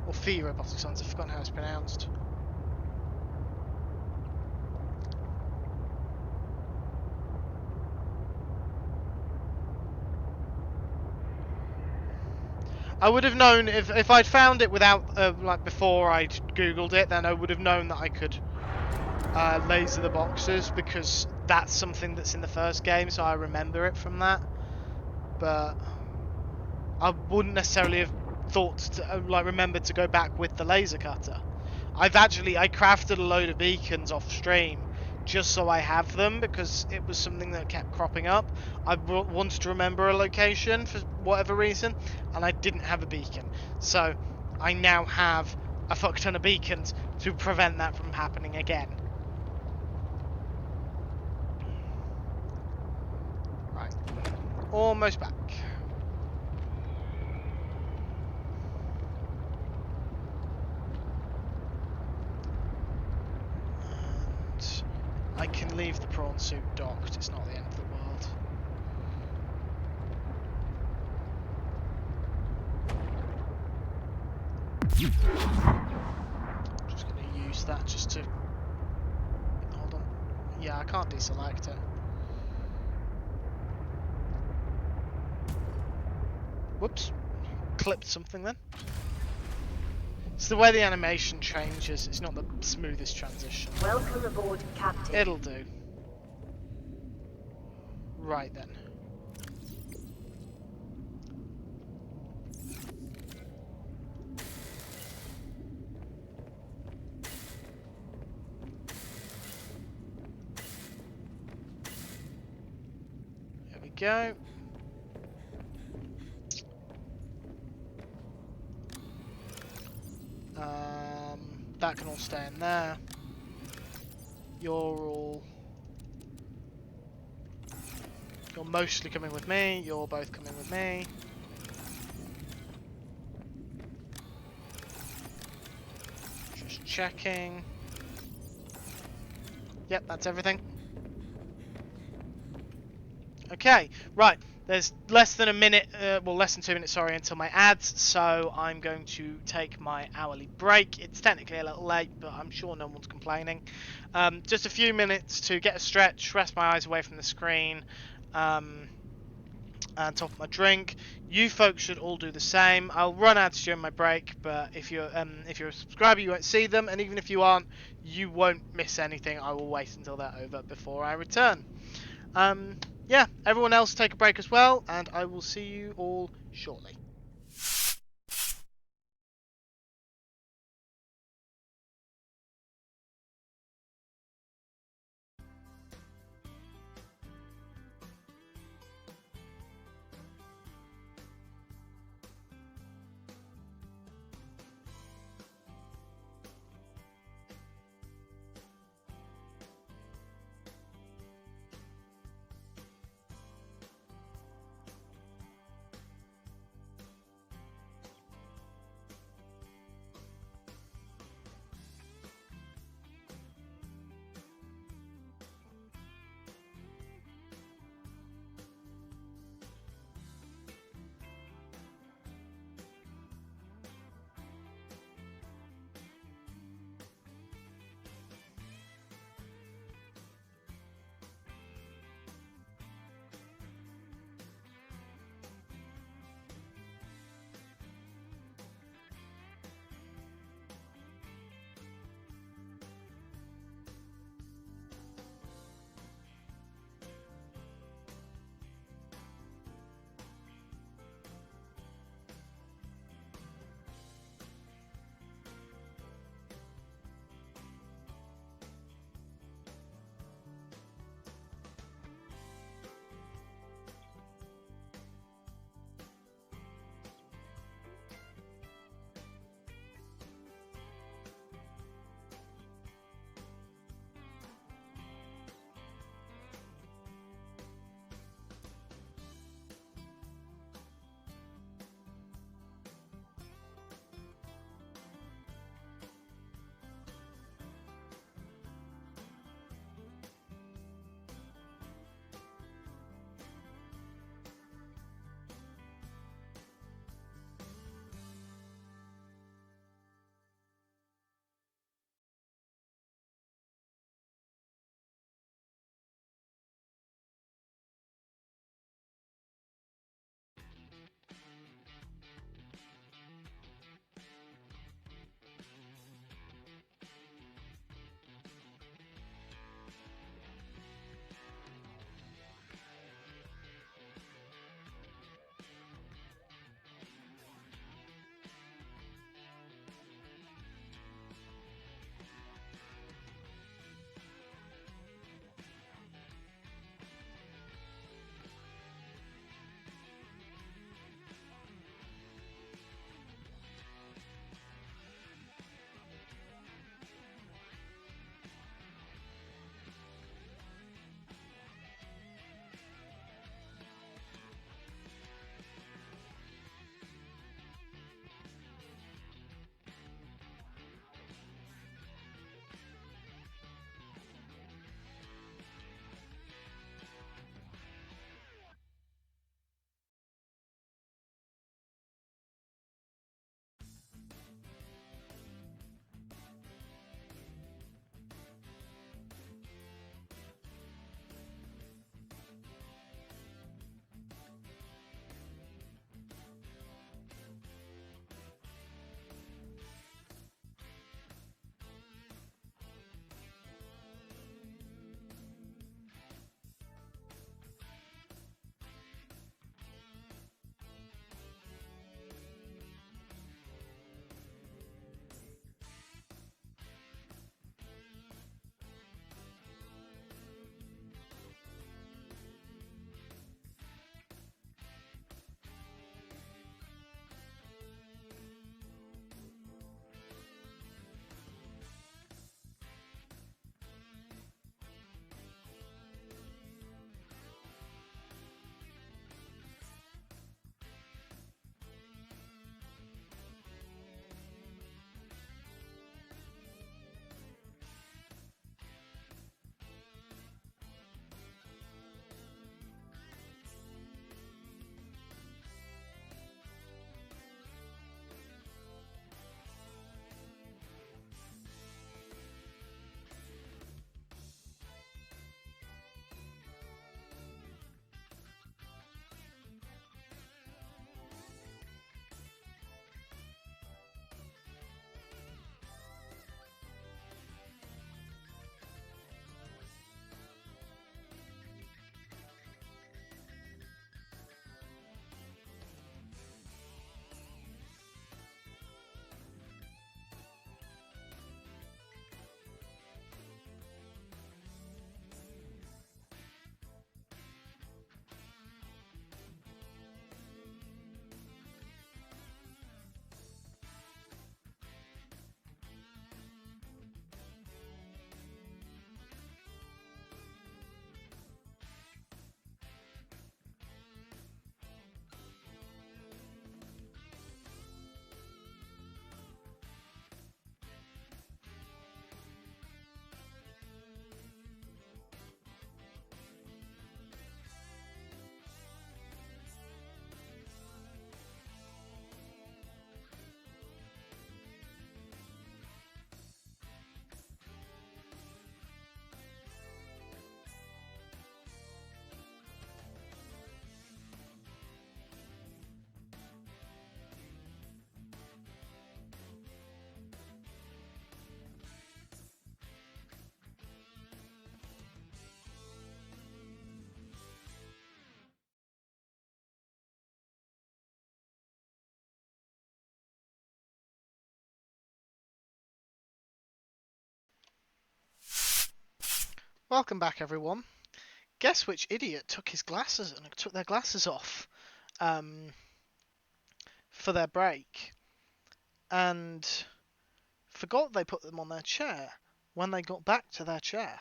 Or Phi Robotics Island, I've forgotten how it's pronounced. I would have known if I'd found it without like before I'd googled it, then I would have known that I could laser the boxes, because that's something that's in the first game, so I remember it from that. But I wouldn't necessarily have thought to, remembered to go back with the laser cutter. I crafted a load of beacons off stream just so I have them, because it was something that kept cropping up. I wanted to remember a location for whatever reason, and I didn't have a beacon. So I now have a fuck ton of beacons to prevent that from happening again. Right. Almost back. I can leave the prawn suit docked, it's not the end of the world. I'm just going to use that just to... Hold on. Yeah, I can't deselect it. Whoops. Clipped something then. It's the way the animation changes, it's not the smoothest transition. Welcome aboard, Captain. It'll do. Right then. There we go. That can all stay in there. You're mostly coming with me. You're both coming with me. Just checking. Yep, that's everything. Okay, right. There's less than a minute, well, less than 2 minutes, sorry, until my ads, so I'm going to take my hourly break. It's technically a little late, but I'm sure no one's complaining. Just a few minutes to get a stretch, rest my eyes away from the screen, and top up my drink. You folks should all do the same. I'll run ads during my break, but if you're a subscriber, you won't see them, and even if you aren't, you won't miss anything. I will wait until they're over before I return. Yeah, everyone else take a break as well, and I will see you all shortly. Welcome back, everyone. Guess which idiot took their glasses off for their break and forgot they put them on their chair when they got back to their chair.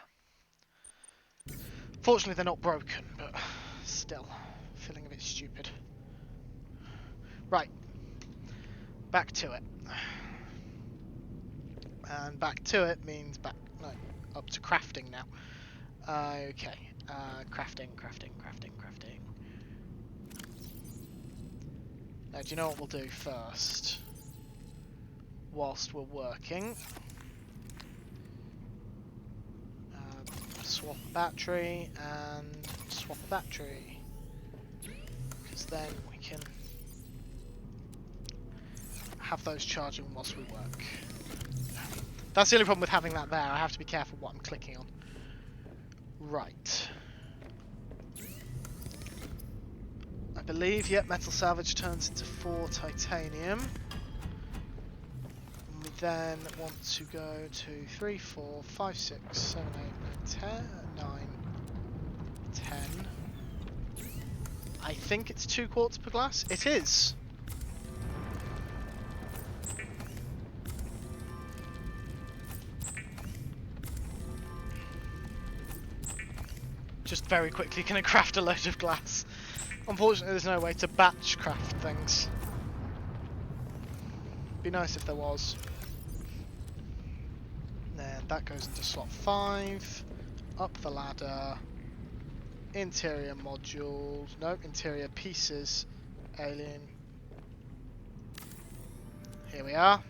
Fortunately, they're not broken, but still, feeling a bit stupid. Right, back to it. And back to it means up to crafting now. Okay, crafting. Now, do you know what we'll do first? Whilst we're working, swap a battery and swap a battery, because then we can have those charging whilst we work. That's the only problem with having that there. I have to be careful what I'm clicking on. Right. I believe, yep, metal salvage turns into 4 titanium. And we then want to go to 3, 4, 5, 6, 7, 8, 9, 10, 9, 10. I think it's 2 quarts per glass. It is. Just very quickly gonna craft a load of glass. Unfortunately, there's no way to batch craft things. Be nice if there was. Then that goes into slot 5. Up the ladder. Interior modules. No, interior pieces. Alien. Here we are.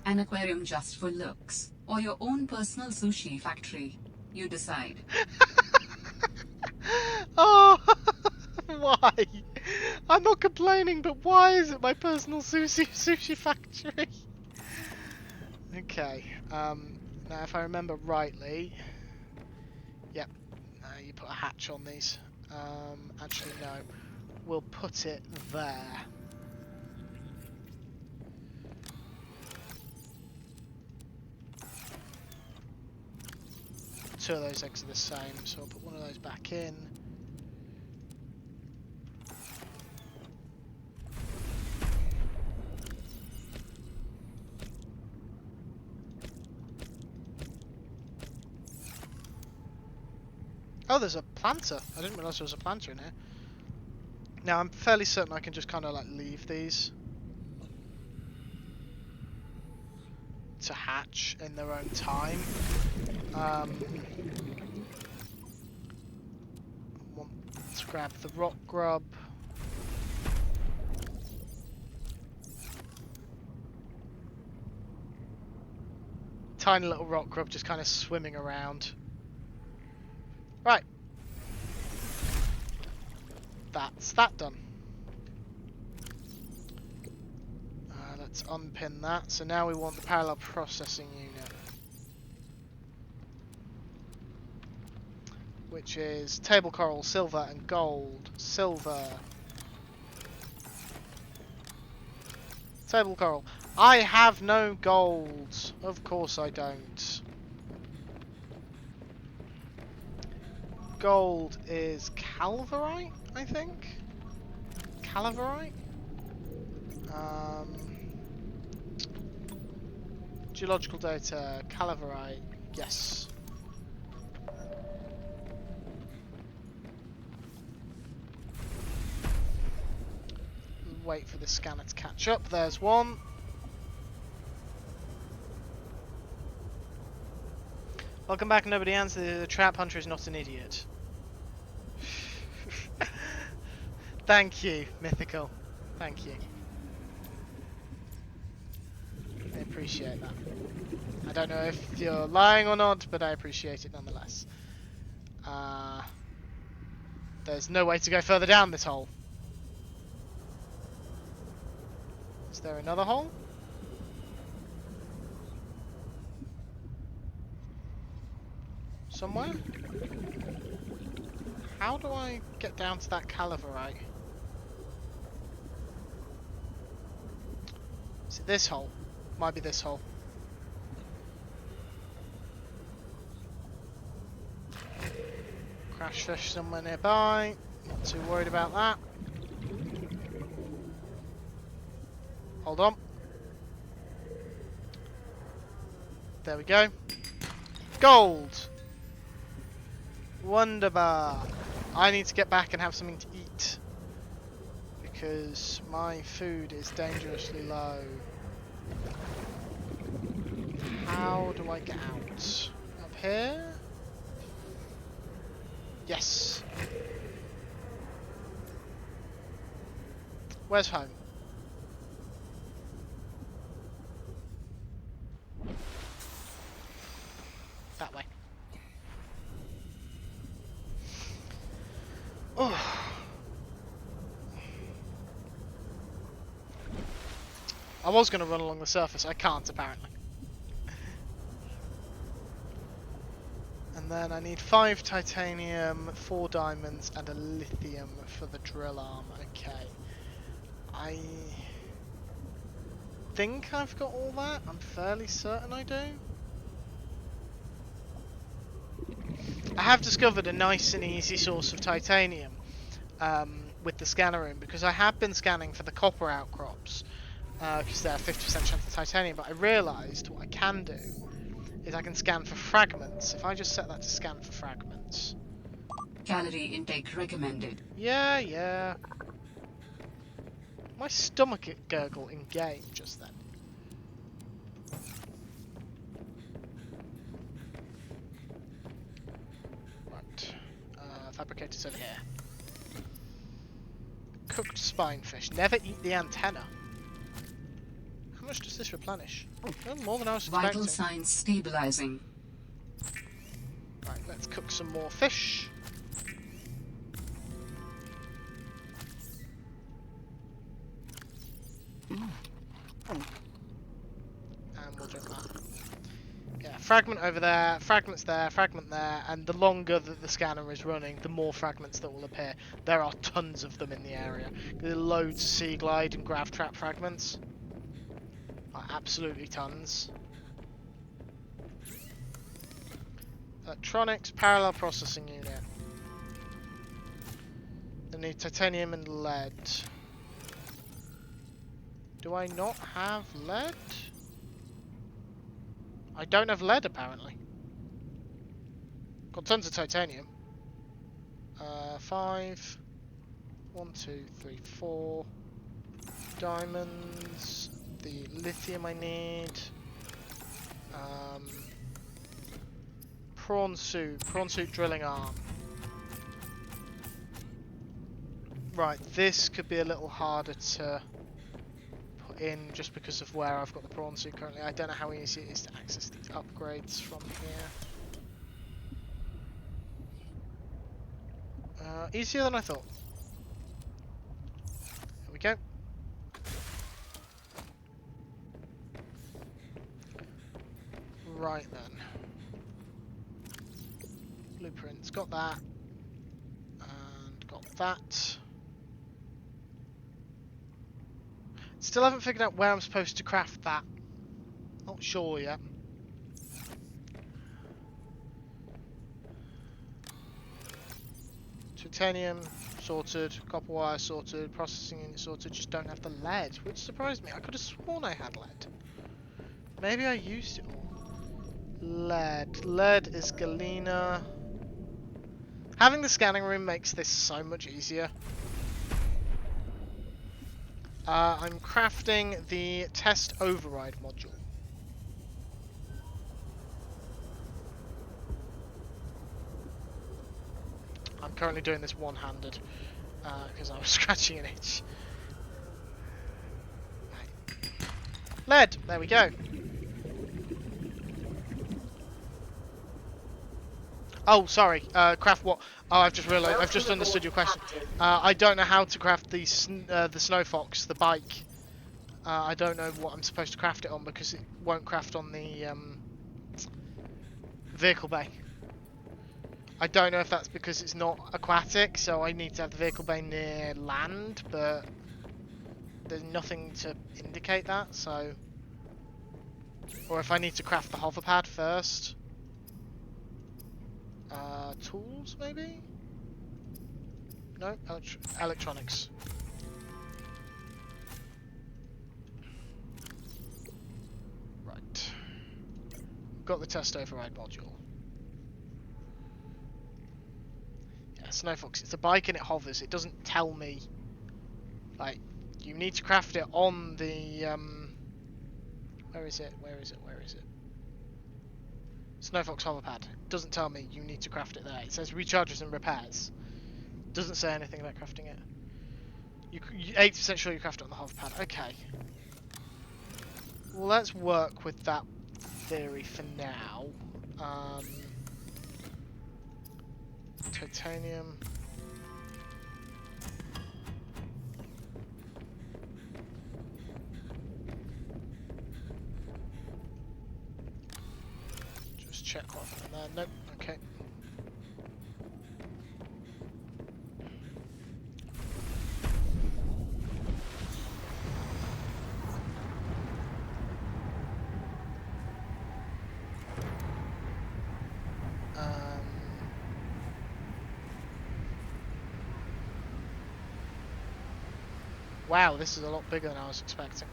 An aquarium just for looks, or your own personal sushi factory. You decide. Oh, why? I'm not complaining, but why is it my personal sushi factory? Okay. Now, if I remember rightly, yep. You put a hatch on these. Actually, no. We'll put it there. Two of those eggs are the same, so I'll put one of those back in. Oh, there's a planter. I didn't realise there was a planter in here. Now, I'm fairly certain I can just kind of like leave these to hatch in their own time. Want to grab the rock grub. Tiny little rock grub just kind of swimming around. Right. That's that done. Let's unpin that. So now we want the parallel processing unit, which is table coral, silver and gold. Silver. Table coral. I have no gold. Of course I don't. Gold is calverite, I think? Calaverite? Geological data, calaverite, yes. Wait for the scanner to catch up. There's one. Welcome back, nobody answered. The trap hunter is not an idiot. Thank you, Mythical. Thank you. I appreciate that. I don't know if you're lying or not, but I appreciate it nonetheless. There's no way to go further down this hole. Is there another hole? Somewhere? How do I get down to that calaverite? Is it this hole? Might be this hole. fish somewhere nearby. Not too worried about that. Hold on. There we go. Gold! Wonderbar. I need to get back and have something to eat. Because my food is dangerously low. How do I get out? Up here? Yes. Where's home? That way. Oh. I was going to run along the surface. I can't, apparently. And then I need 5 titanium, 4 diamonds, and a lithium for the drill arm. Okay. I think I've got all that. I'm fairly certain I do. I have discovered a nice and easy source of titanium with the scanner room, because I have been scanning for the copper outcrops because they're 50% chance of titanium, but I realised what I can do is I can scan for fragments. If I just set that to scan for fragments. Calorie intake recommended. Yeah. My stomach gurgle in game just then. Right. Fabricators over here. Cooked spinefish. Never eat the antenna. How much does this replenish? Oh, more than I was expecting. Vital signs stabilizing. Right, let's cook some more fish. And we'll drink that. Yeah, fragment over there, fragments there, fragment there, and the longer that the scanner is running, the more fragments that will appear. There are tons of them in the area. There are loads of sea glide and grav trap fragments. Absolutely tons. Electronics, parallel processing unit. I need titanium and lead. Do I not have lead? I don't have lead apparently. Got tons of titanium. 5. 1, 2, 3, 4. Diamonds. The lithium I need. Prawn suit drilling arm. Right, this could be a little harder to put in just because of where I've got the prawn suit currently. I don't know how easy it is to access the upgrades from here. Easier than I thought. There we go. Right then. Blueprints, got that. And got that. Still haven't figured out where I'm supposed to craft that. Not sure yet. Titanium sorted, copper wire sorted, processing unit sorted, just don't have the lead, which surprised me. I could have sworn I had lead. Maybe I used it all. Lead. Lead is galena. Having the scanning room makes this so much easier. I'm crafting the test override module. I'm currently doing this one-handed because I was scratching an itch. Lead! There we go. Oh, sorry. Craft what? Oh, I've just realised. I've just understood your question. I don't know how to craft the snow fox, the bike. I don't know what I'm supposed to craft it on because it won't craft on the vehicle bay. I don't know if that's because it's not aquatic, so I need to have the vehicle bay near land, but there's nothing to indicate that, so... Or if I need to craft the hover pad first. Tools, maybe? No, electronics. Right. Got the test override module. Yeah, Snow Fox. It's a bike and it hovers. It doesn't tell me. Like, you need to craft it on the Where is it? Where is it? Where is it? Snow Fox hoverpad. Doesn't tell me you need to craft it there. It says recharges and repairs. Doesn't say anything about crafting it. You 80% sure you craft it on the hoverpad. Okay. Well, let's work with that theory for now. Titanium. Just check one from there. Nope. Okay. Wow, this is a lot bigger than I was expecting.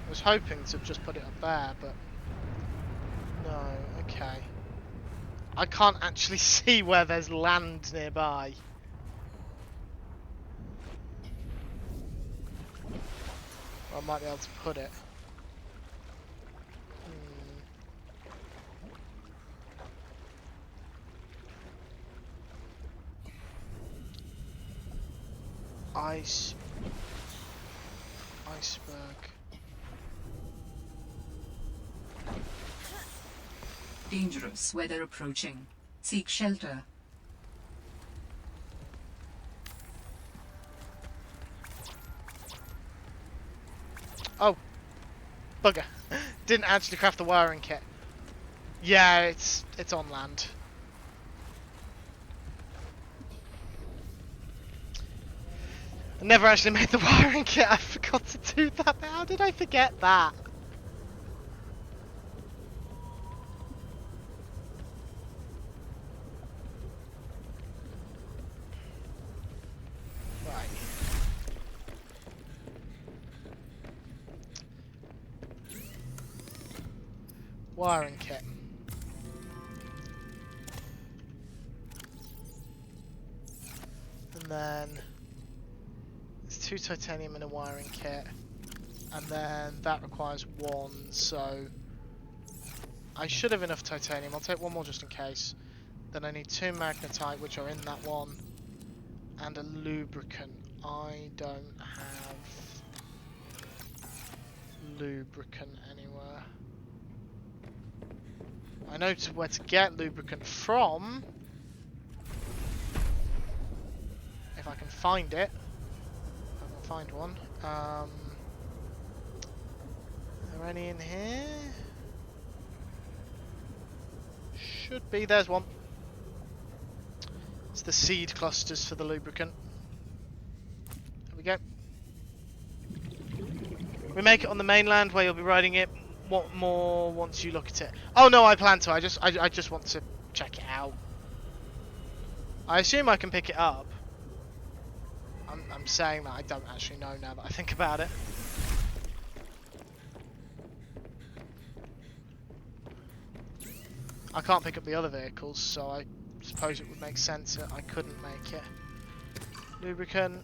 I was hoping to just put it up there, but no, okay. I can't actually see where there's land nearby. Or I might be able to put it. Iceberg. Dangerous weather approaching. Seek shelter. Oh, bugger! Didn't actually craft the wiring kit. Yeah, it's on land. I never actually made the wiring kit. I forgot to do that. How did I forget that? Right. Wiring kit. And then there's 2 titanium in a wiring kit, and then that requires 1, so I should have enough titanium. I'll take 1 more just in case. Then I need 2 magnetite, which are in that one, and a lubricant. I don't have lubricant anywhere. I know where to get lubricant from, if I can find it. I can find one. Are there any in here? Should be. There's one. It's the seed clusters for the lubricant. There we go. We make it on the mainland where you'll be riding it. What more once you look at it? Oh no, I plan to. I just want to check it out. I assume I can pick it up. I'm saying that I don't actually know now that I think about it. I can't pick up the other vehicles, so I suppose it would make sense that I couldn't make it. Lubricant.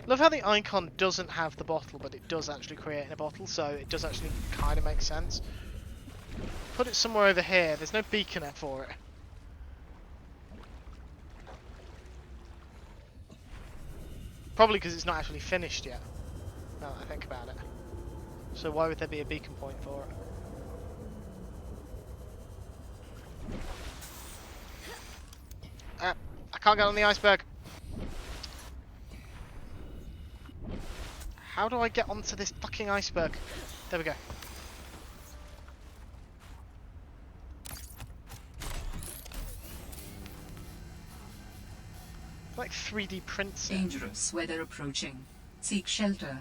Love how the icon doesn't have the bottle, but it does actually create in a bottle, so it does actually kind of make sense. Put it somewhere over here. There's no beaconet for it. Probably because it's not actually finished yet, now that I think about it. So why would there be a beacon point for it? I can't get on the iceberg. How do I get onto this fucking iceberg? There we go. Like 3D prints. Dangerous weather approaching. Seek shelter.